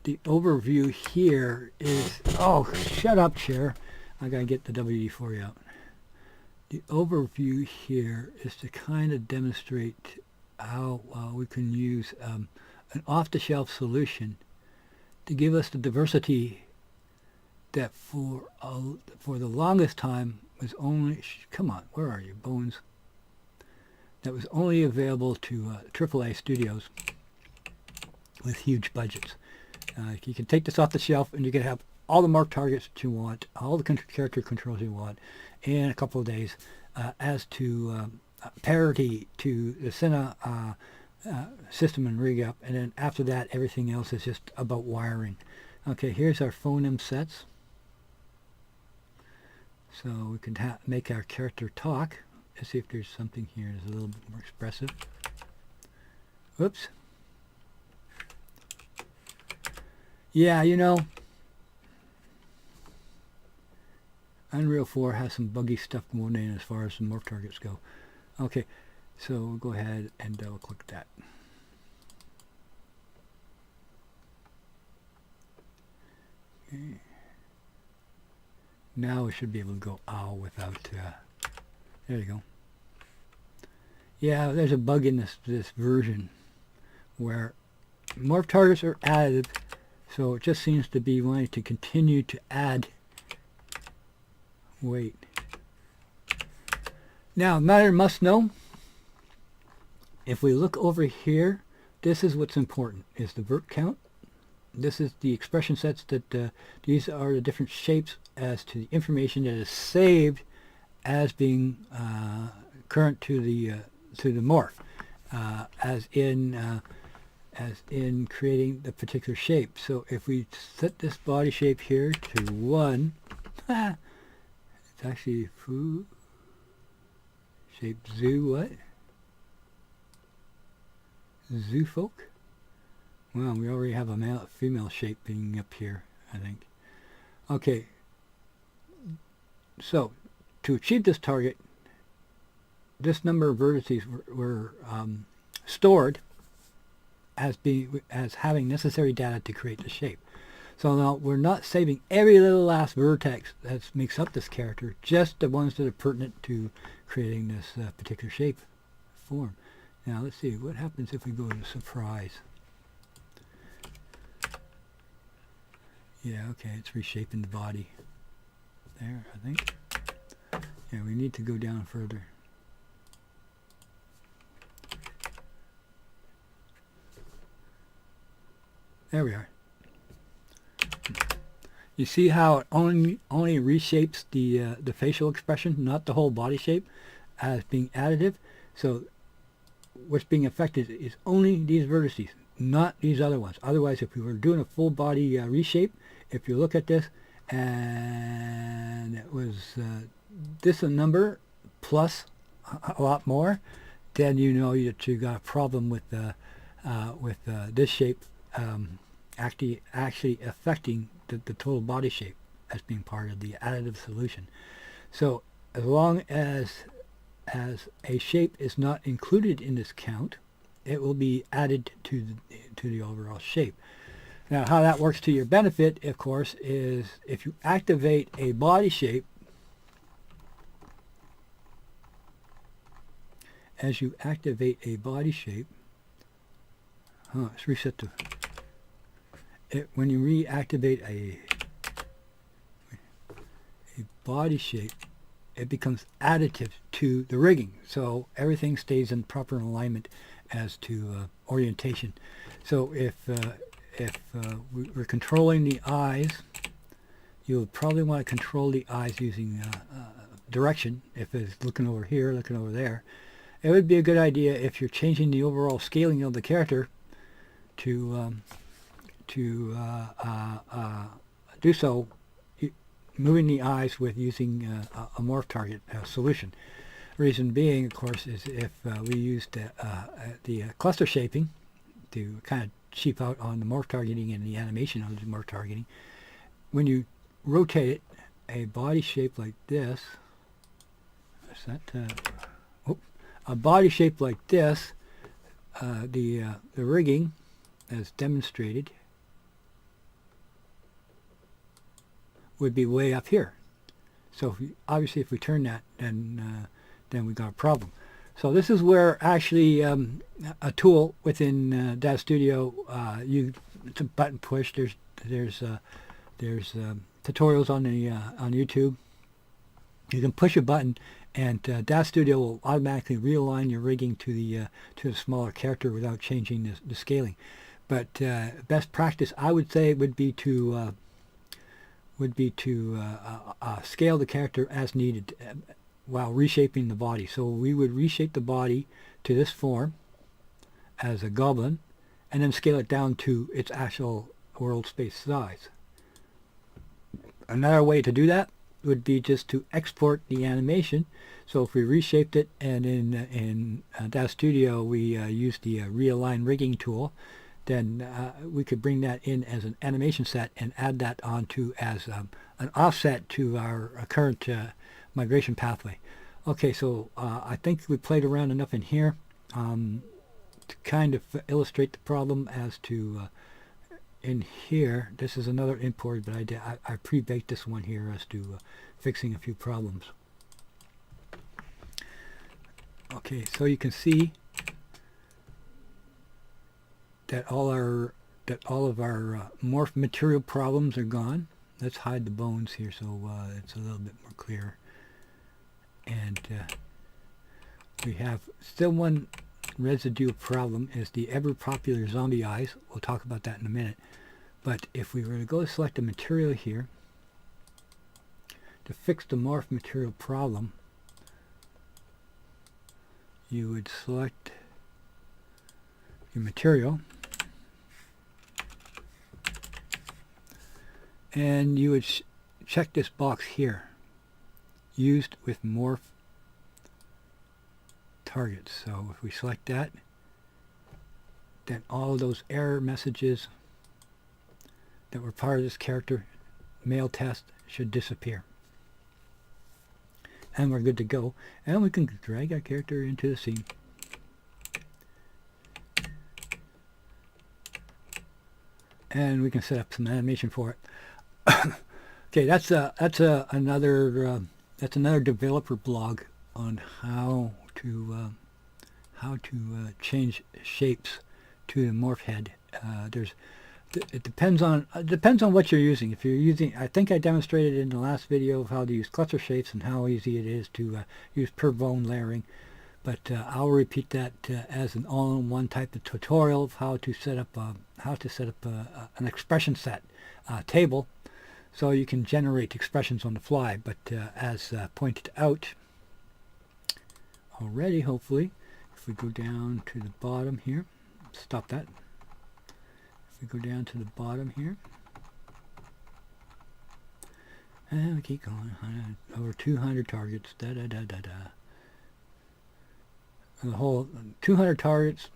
The overview here is, oh, shut up, chair. I gotta get the WD-40 out. The overview here is to kind of demonstrate how we can use an off-the-shelf solution to give us the diversity that for the longest time was only, come on, where are you, Bones? That was only available to AAA studios with huge budgets. You can take this off the shelf and you can have all the morph targets that you want, all the character controls you want in a couple of days, as to parity to the Cine system and rig up, and then after that everything else is just about wiring. Okay, here's our phoneme sets. So we can make our character talk. Let's see if there's something here that's a little bit more expressive. Oops. Yeah, you know, Unreal 4 has some buggy stuff going in as far as the morph targets go. Okay, so we'll go ahead and double click that. Okay. Now we should be able to go ow without, there you go. Yeah, there's a bug in this version where morph targets are additive, so it just seems to be wanting to continue to add. Wait. Now, matter must know, if we look over here, this is what's important, is the vert count. This is the expression sets that these are the different shapes as to the information that is saved as being current to the morph, as in creating the particular shape. So if we set this body shape here to 1, it's actually foo shape zoo, what? Zoo folk? Well, we already have a female shape being up here, I think. Okay, so to achieve this target, this number of vertices were stored as having necessary data to create the shape. So now we're not saving every little last vertex that makes up this character, just the ones that are pertinent to creating this particular shape form. Now let's see, what happens if we go to surprise? Yeah, okay, it's reshaping the body. There, I think. Yeah, we need to go down further. There we are. You see how it only reshapes the facial expression, not the whole body shape, as being additive. So what's being affected is only these vertices, not these other ones. Otherwise, if we were doing a full body reshape, if you look at this and it was this a number plus a lot more, then you know that you got a problem with this shape actually affecting the total body shape as being part of the additive solution. So as long as a shape is not included in this count, it will be added to the overall shape. Now, how that works to your benefit, of course, is if you activate a body shape, let's reset the, when you reactivate a body shape, it becomes additive to the rigging. So everything stays in proper alignment as to orientation. So if we're controlling the eyes, you'll probably want to control the eyes using direction. If it's looking over here, looking over there, it would be a good idea if you're changing the overall scaling of the character to do so, moving the eyes with using a morph target solution. Reason being, of course, is if we used the cluster shaping to kind of cheap out on the morph targeting and the animation of the morph targeting, when you rotate it a body shape like this, is that a body shape like this, the rigging as demonstrated would be way up here. So obviously if we turn that, then we got a problem. So this is where actually a tool within Daz Studio, it's a button push. There's tutorials on YouTube. You can push a button, and Daz Studio will automatically realign your rigging to the smaller character without changing the scaling. But best practice, I would say, would be to scale the character as needed while reshaping the body. So we would reshape the body to this form as a goblin, and then scale it down to its actual world space size. Another way to do that would be just to export the animation. So if we reshaped it, and in Daz Studio we use the realign rigging tool, then we could bring that in as an animation set and add that onto as an offset to our current migration pathway. Okay, so I think we played around enough in here to kind of illustrate the problem as to in here. This is another import, but I pre-baked this one here as to fixing a few problems. Okay, so you can see that all of our morph material problems are gone. Let's hide the bones here so it's a little bit more clear. And we have still one residual problem, is the ever popular zombie eyes. We'll talk about that in a minute. But if we were to go select a material here to fix the morph material problem, you would select your material, and you would check this box here, used with morph targets. So if we select that, then all of those error messages that were part of this character male test should disappear. And we're good to go. And we can drag our character into the scene. And we can set up some animation for it. Okay, that's another developer blog on how to change shapes to the morph head. It depends on what you're using. If you're using, I think I demonstrated in the last video of how to use cluster shapes and how easy it is to use per bone layering. But I'll repeat that as an all-in-one type of tutorial of how to set up an expression set table, so you can generate expressions on the fly. But as pointed out already, hopefully, if we go down to the bottom here, stop that. If we go down to the bottom here, and we keep going, over 200 targets, the whole 200 targets,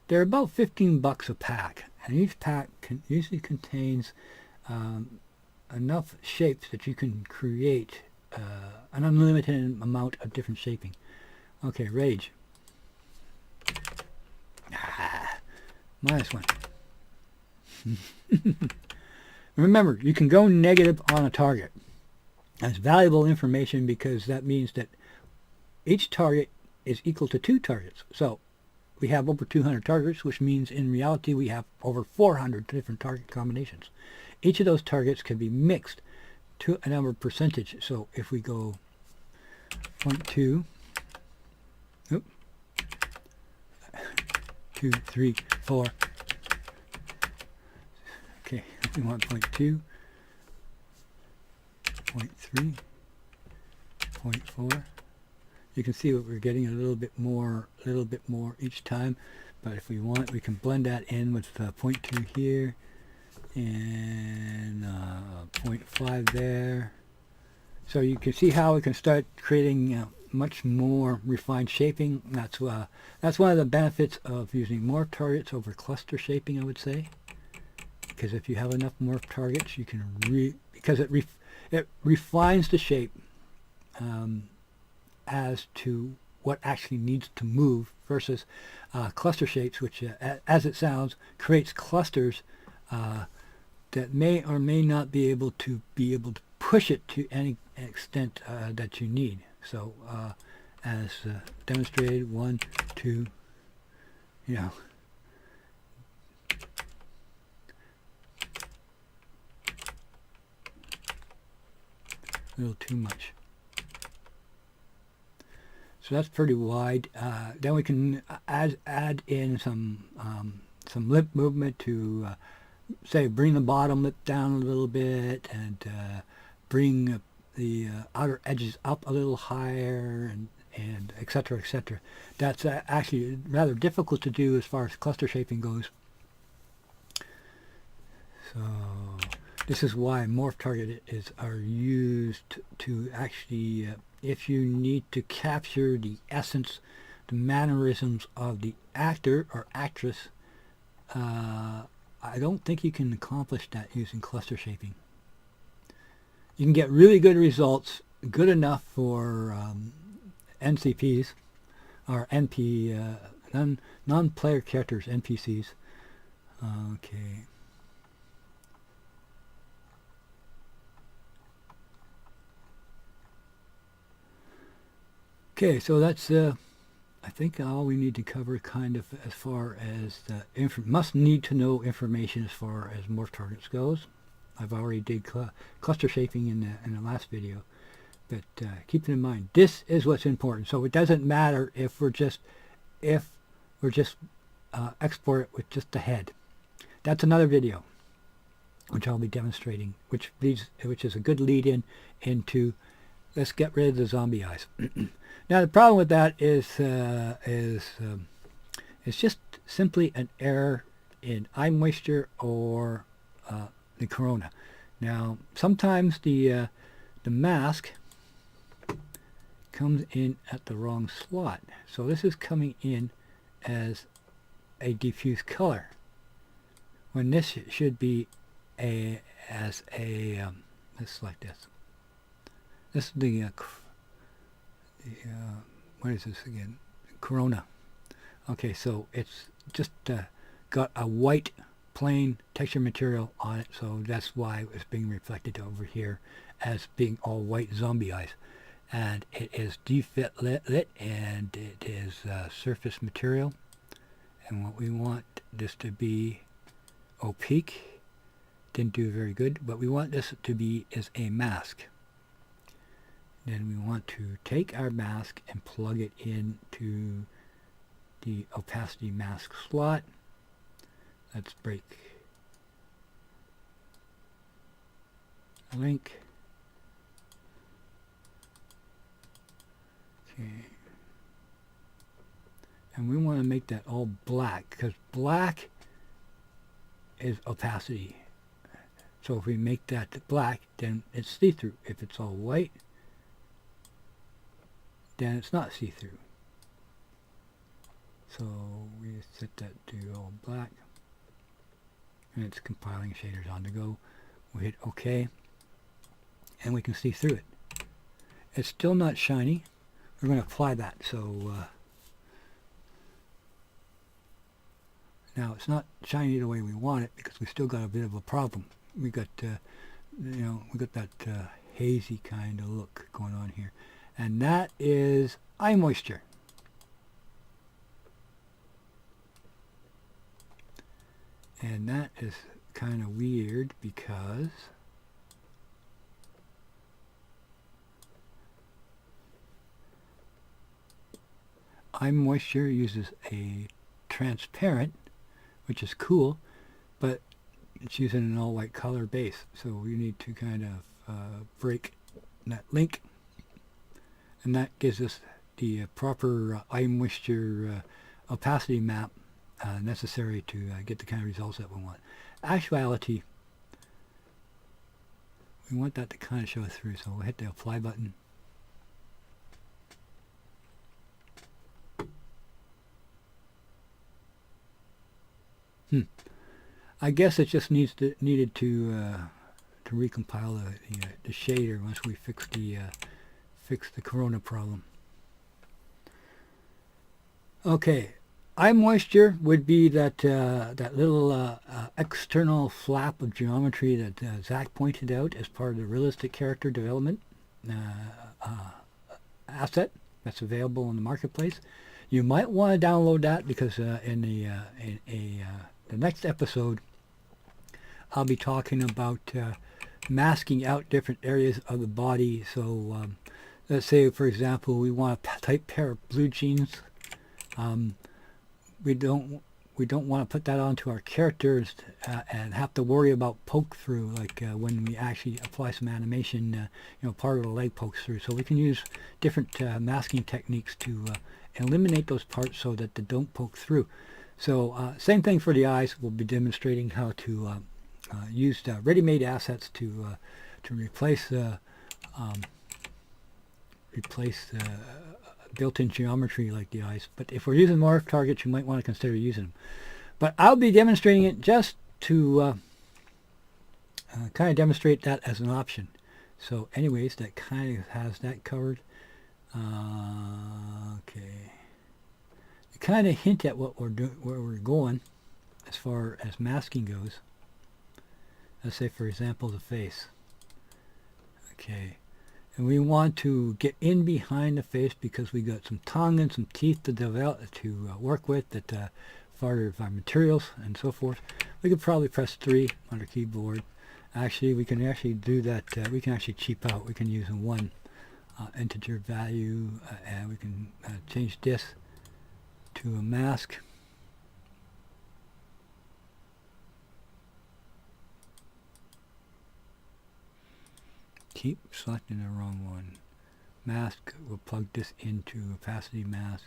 they're about $15 a pack, and each pack usually contains enough shapes that you can create an unlimited amount of different shaping. Okay, rage. -1. Remember, you can go negative on a target. That's valuable information, because that means that each target is equal to 2 targets. So we have over 200 targets, which means in reality we have over 400 different target combinations. Each of those targets can be mixed to a number of percentage. So if we go 0.2, 2, 3, 4. Okay, we want 0.2, 0.3, 0.4. You can see what we're getting, a little bit more each time. But if we want, we can blend that in with 0.2 here and 0.5 there. So you can see how we can start creating much more refined shaping. That's one of the benefits of using more targets over cluster shaping, I would say, because if you have enough morph targets, you can because it refines the shape as to what actually needs to move versus cluster shapes, which, as it sounds, creates clusters that may or may not be able to push it to any extent that you need. So, as demonstrated, 1, 2, you know. A little too much. So that's pretty wide. Then we can add in some lip movement to say bring the bottom lip down a little bit and bring the outer edges up a little higher and etc. etc. That's actually rather difficult to do as far as cluster shaping goes. So this is why morph target are used to actually, if you need to capture the essence, the mannerisms of the actor or actress, I don't think you can accomplish that using cluster shaping. You can get really good results, good enough for NCPs or NP, non-player characters, NPCs. Okay. Okay, so that's I think all we need to cover kind of as far as the must need to know information as far as morph targets goes. I've already did cluster shaping in the last video, but keep it in mind. This is what's important. So it doesn't matter if we're just export it with just the head. That's another video, which I'll be demonstrating, which is a good lead-in into let's get rid of the zombie eyes. Now the problem with that is it's just simply an error in eye moisture or the corona. Now sometimes the mask comes in at the wrong slot, so this is coming in as a diffuse color when this should be let's select this. This is the what is this again? Corona. Okay, so it's just got a white plain texture material on it, so that's why it's being reflected over here as being all white zombie eyes. And it is defit lit and it is surface material. And what we want this to be opaque. Didn't do very good. What we want this to be is a mask. Then we want to take our mask and plug it into the opacity mask slot. Let's break a link. Okay. And we want to make that all black because black is opacity. So if we make that black, then it's see-through. If it's all white, then it's not see-through. So we set that to all black. And it's compiling shaders on the go. We hit OK. And we can see through it. It's still not shiny. We're going to apply that. So now it's not shiny the way we want it because we still got a bit of a problem. We got we got that hazy kind of look going on here. And that is eye moisture. And that is kind of weird because eye moisture uses a transparent, which is cool, but it's using an all white color base. So we need to kind of break that link. And that gives us the proper eye moisture opacity map necessary to get the kind of results that we want. Actuality, we want that to kind of show through, so we'll hit the apply button. I guess it just needed to recompile the shader once we fix the corona problem. Okay, eye moisture would be that that little external flap of geometry that Zach pointed out as part of the realistic character development asset that's available in the marketplace. You might want to download that because in the next episode I'll be talking about masking out different areas of the body. So let's say, for example, we want a tight pair of blue jeans. We don't want to put that onto our characters and have to worry about poke through, like when we actually apply some animation, part of the leg pokes through. So we can use different masking techniques to eliminate those parts so that they don't poke through. So same thing for the eyes. We'll be demonstrating how to use ready-made assets to replace built-in geometry like the eyes. But if we're using morph targets, you might want to consider using them. But I'll be demonstrating it just to kind of demonstrate that as an option. So anyways, that kind of has that covered. Okay. To kind of hint at what we're doing, where we're going as far as masking goes. Let's say, for example, the face. Okay. And we want to get in behind the face because we got some tongue and some teeth to develop, to work with, that part of our materials and so forth. We could probably press 3 on our keyboard. Actually, we can actually do that. We can actually cheap out. We can use a 1 integer value, and we can change this to a mask. Keep selecting the wrong one. Mask, we'll plug this into opacity mask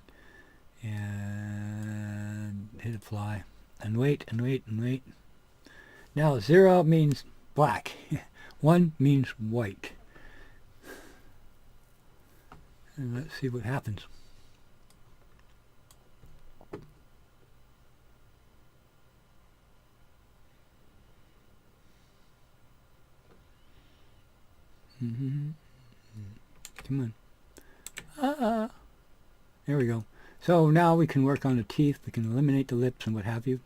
and hit apply and wait and wait and wait. Now 0 means black, 1 means white. And let's see what happens. Come on. There we go. So now we can work on the teeth. We can eliminate the lips and what have you.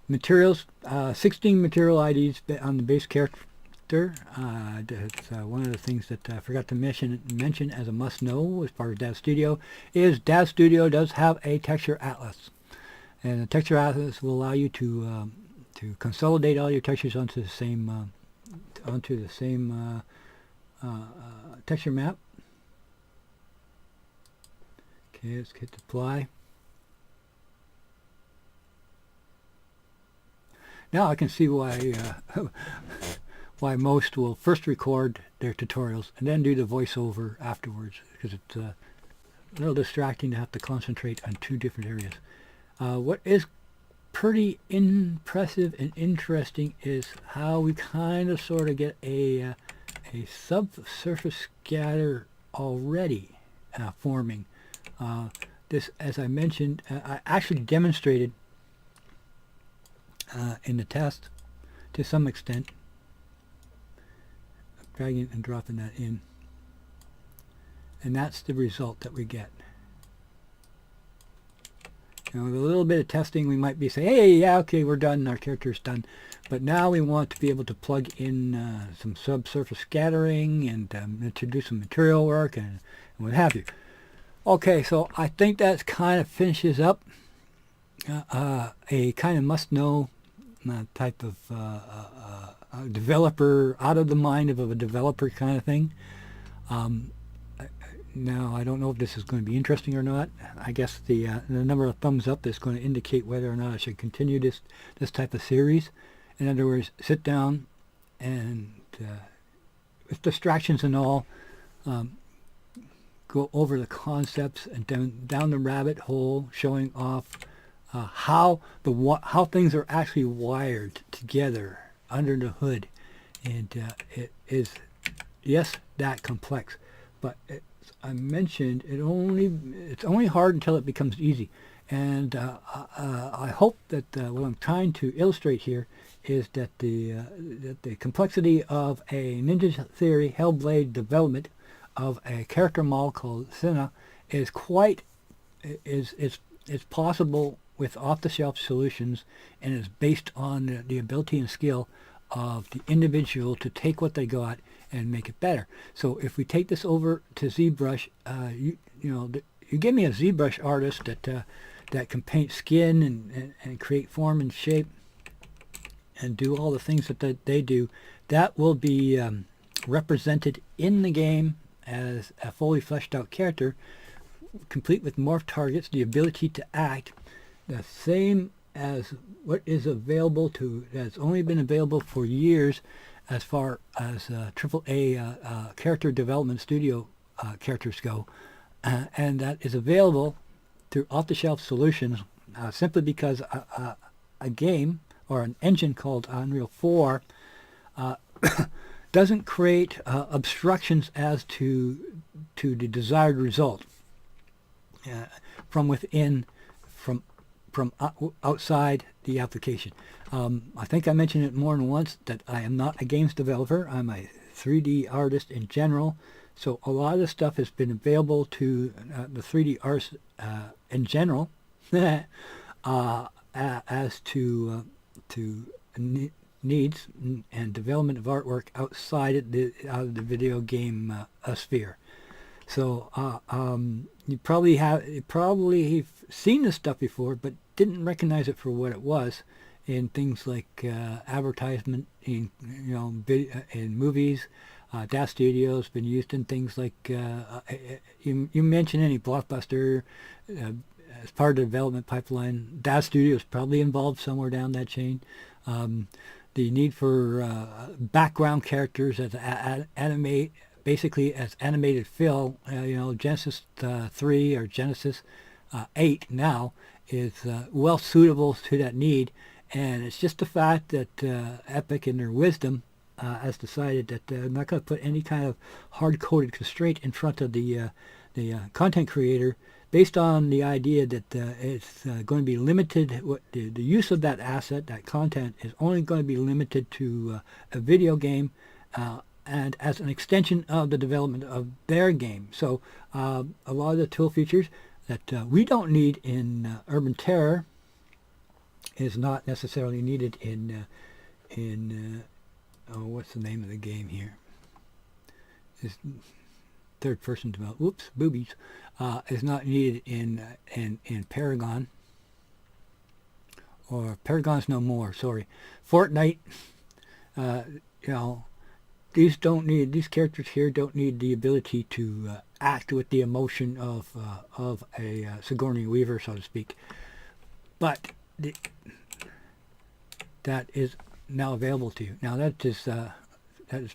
Materials, 16 material IDs on the base character. That's one of the things that I forgot to mention as a must-know as part of Daz Studio is Daz Studio does have a texture atlas. And the texture atlas will allow you to consolidate all your textures onto the same texture map. Okay, let's hit apply. Now I can see why why most will first record their tutorials and then do the voiceover afterwards, because it's a little distracting to have to concentrate on 2 different areas. What is pretty impressive and interesting is how we kind of sort of get a subsurface scatter already forming. This, as I mentioned, I actually demonstrated in the test to some extent, dragging and dropping that in, and that's the result that we get. With a little bit of testing, we might be saying, hey, yeah, okay, we're done, our character's done. But now we want to be able to plug in some subsurface scattering and to do some material work and what have you. Okay, so I think that kind of finishes up a kind of must-know type of developer, out of the mind of a developer kind of thing. Now, I don't know if this is going to be interesting or not. I guess the number of thumbs up is going to indicate whether or not I should continue this type of series. In other words, sit down and, with distractions and all, go over the concepts and down the rabbit hole, showing off how things are actually wired together under the hood. And it is, yes, that complex, but I mentioned, it's only hard until it becomes easy. And I hope that what I'm trying to illustrate here is that the complexity of a Ninja Theory Hellblade development of a character model called Cinna is it's possible with off-the-shelf solutions, and is based on the ability and skill of the individual to take what they got and make it better. So if we take this over to ZBrush, you give me a ZBrush artist that can paint skin and create form and shape and do all the things that they do, that will be represented in the game as a fully fleshed out character, complete with morph targets, the ability to act, the same as what is available that's only been available for years as far as AAA character development studio characters go, and that is available through off-the-shelf solutions simply because a game or an engine called Unreal 4 doesn't create obstructions as to the desired result from within, from outside the application. I think I mentioned it more than once that I am not a games developer. I'm a 3D artist in general. So a lot of the stuff has been available to the 3D artists in general as to needs and development of artwork outside of the video game sphere. So you probably have seen this stuff before, but didn't recognize it for what it was in things like advertisement in in movies. Daz Studio has been used in things like you mention any blockbuster as part of the development pipeline. Daz Studio is probably involved somewhere down that chain. The need for background characters as basically as animated fill, Genesis 3 or Genesis 8 now is well suitable to that need, and it's just the fact that Epic in their wisdom has decided that they're not going to put any kind of hard-coded constraint in front of the content creator, based on the idea that it's going to be limited. The use of that asset, that content, is only going to be limited to a video game, and as an extension of the development of their game. So a lot of the tool features that we don't need in Urban Terror is not necessarily needed in what's the name of the game here? It's third person development. Whoops, boobies. Is not needed in Paragon, or Paragon's no more. Sorry, Fortnite. These characters here don't need the ability to act with the emotion of a Sigourney Weaver, so to speak. But that is now available to you. Now that is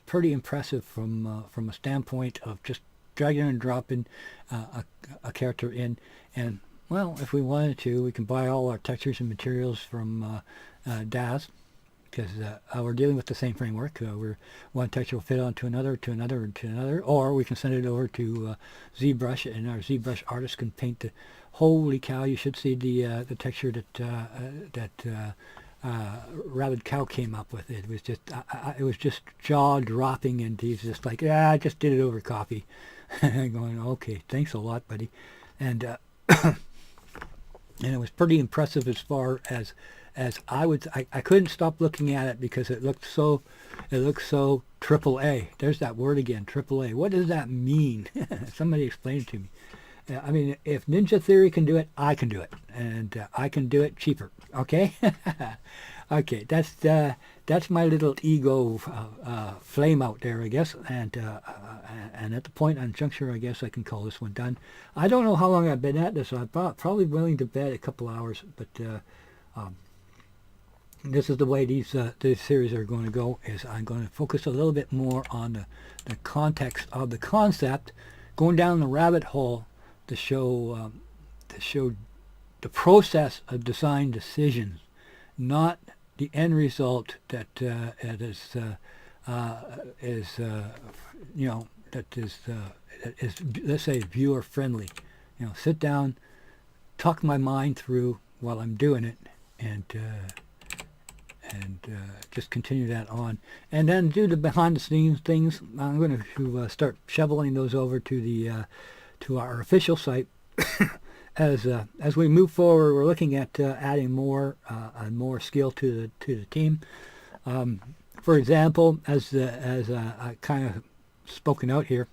pretty impressive from a standpoint of just dragging and dropping a character in, and well, if we wanted to, we can buy all our textures and materials from Daz, because we're dealing with the same framework. Where one texture will fit onto another, to another, to another, or we can send it over to ZBrush, and our ZBrush artist can paint the. Holy cow! You should see the texture that Rabid Cow came up with. It was just jaw dropping, and he's just like, I just did it over coffee. Going, okay, thanks a lot, buddy. And and it was pretty impressive as far as I couldn't stop looking at it because it looked so triple A. There's that word again, triple A. What does that mean? Somebody explain it to me. I mean, if Ninja Theory can do it, I can do it, and I can do it cheaper. Okay, okay. That's my little ego flame out there, I guess, and at the point on juncture, I guess I can call this one done. I don't know how long I've been at this. So I'm probably willing to bet a couple hours, but this is the way these series are going to go. Is I'm going to focus a little bit more on the context of the concept, going down the rabbit hole to show the process of design decisions, not the end result that is let's say, viewer friendly. Sit down, talk my mind through while I'm doing it, and just continue that on, and then do the behind the scenes things. I'm going to start shoveling those over to the to our official site. As we move forward, we're looking at adding more skill to the team. For example, as I kind of spoken out here,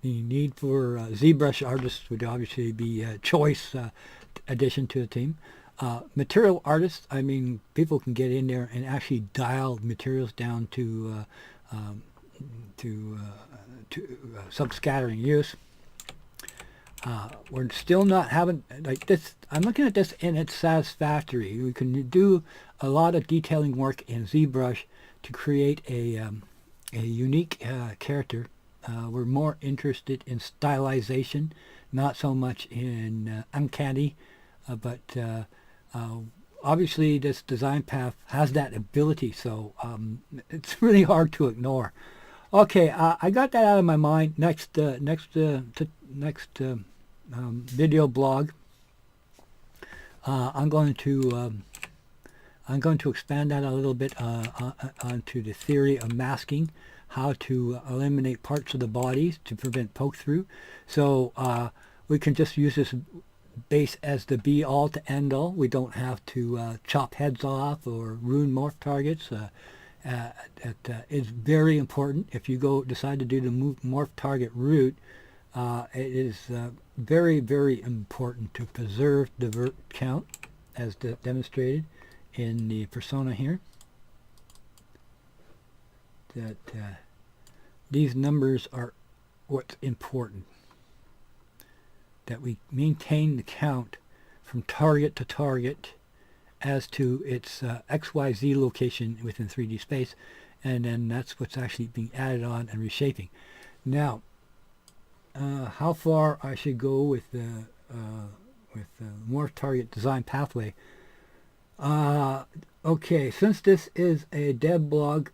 the need for ZBrush artists would obviously be a choice addition to the team. Material artists, I mean, people can get in there and actually dial materials down to subscattering use. We're still not having, like this, I'm looking at this and it's satisfactory. We can do a lot of detailing work in ZBrush to create a unique character. We're more interested in stylization, not so much in uncanny, but obviously this design path has that ability, so it's really hard to ignore. Okay, I got that out of my mind. Next video blog, I'm going to expand that a little bit onto the theory of masking, how to eliminate parts of the bodies to prevent poke through. So we can just use this base as the be all to end all. We don't have to chop heads off or ruin morph targets. It is very important. If you decide to do the morph target route, it is very, very important to preserve the vert count as demonstrated in the persona here. That these numbers are what's important. That we maintain the count from target to target as to its XYZ location within 3D space, and then that's what's actually being added on and reshaping. Now, how far I should go with the morph target design pathway? Okay, since this is a dev blog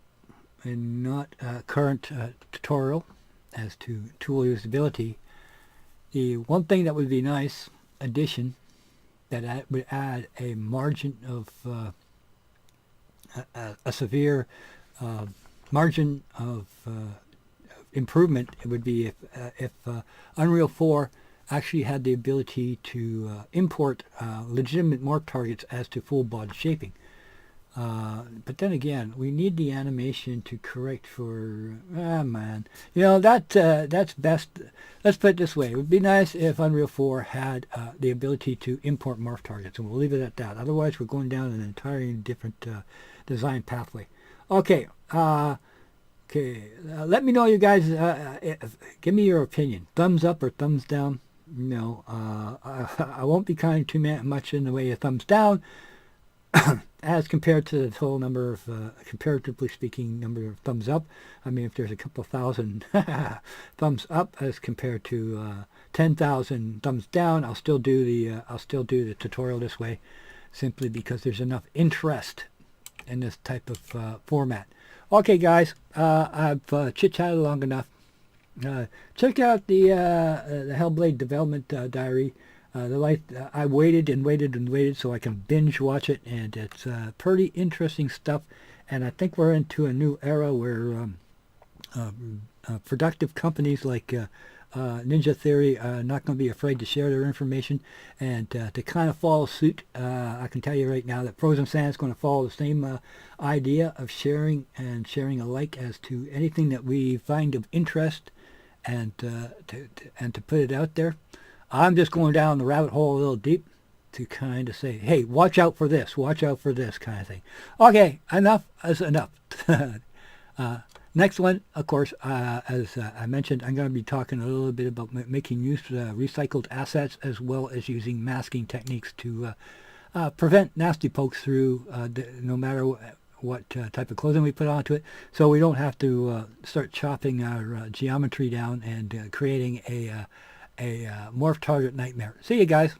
and not a current tutorial as to tool usability, the one thing that would be nice addition that would add a margin of a severe margin of improvement, it would be if Unreal 4 actually had the ability to import legitimate morph targets as to full body shaping. But then again, we need the animation to correct for, man, that's best. Let's put it this way. It would be nice if Unreal 4 had the ability to import morph targets, and we'll leave it at that. Otherwise, we're going down an entirely different design pathway. Okay, let me know, you guys, give me your opinion. Thumbs up or thumbs down? I won't be counting too much in the way of thumbs down, as compared to the total number of, comparatively speaking, number of thumbs up. I mean, if there's a couple thousand thumbs up as compared to 10,000 thumbs down, I'll still do the tutorial this way, simply because there's enough interest in this type of format. Okay, guys, I've chit-chatted long enough. Check out the Hellblade development diary. I waited and waited and waited so I can binge watch it, and it's pretty interesting stuff. And I think we're into a new era where productive companies like Ninja Theory are not going to be afraid to share their information and to kind of follow suit. I can tell you right now that Frozen Sand is going to follow the same idea of sharing alike as to anything that we find of interest, and to put it out there. I'm just going down the rabbit hole a little deep to kind of say, hey, watch out for this kind of thing. Okay, enough is enough. Next one, of course, as I mentioned, I'm going to be talking a little bit about making use of recycled assets, as well as using masking techniques to prevent nasty pokes through, no matter what type of clothing we put onto it, so we don't have to start chopping our geometry down and creating a morph target nightmare. See you guys.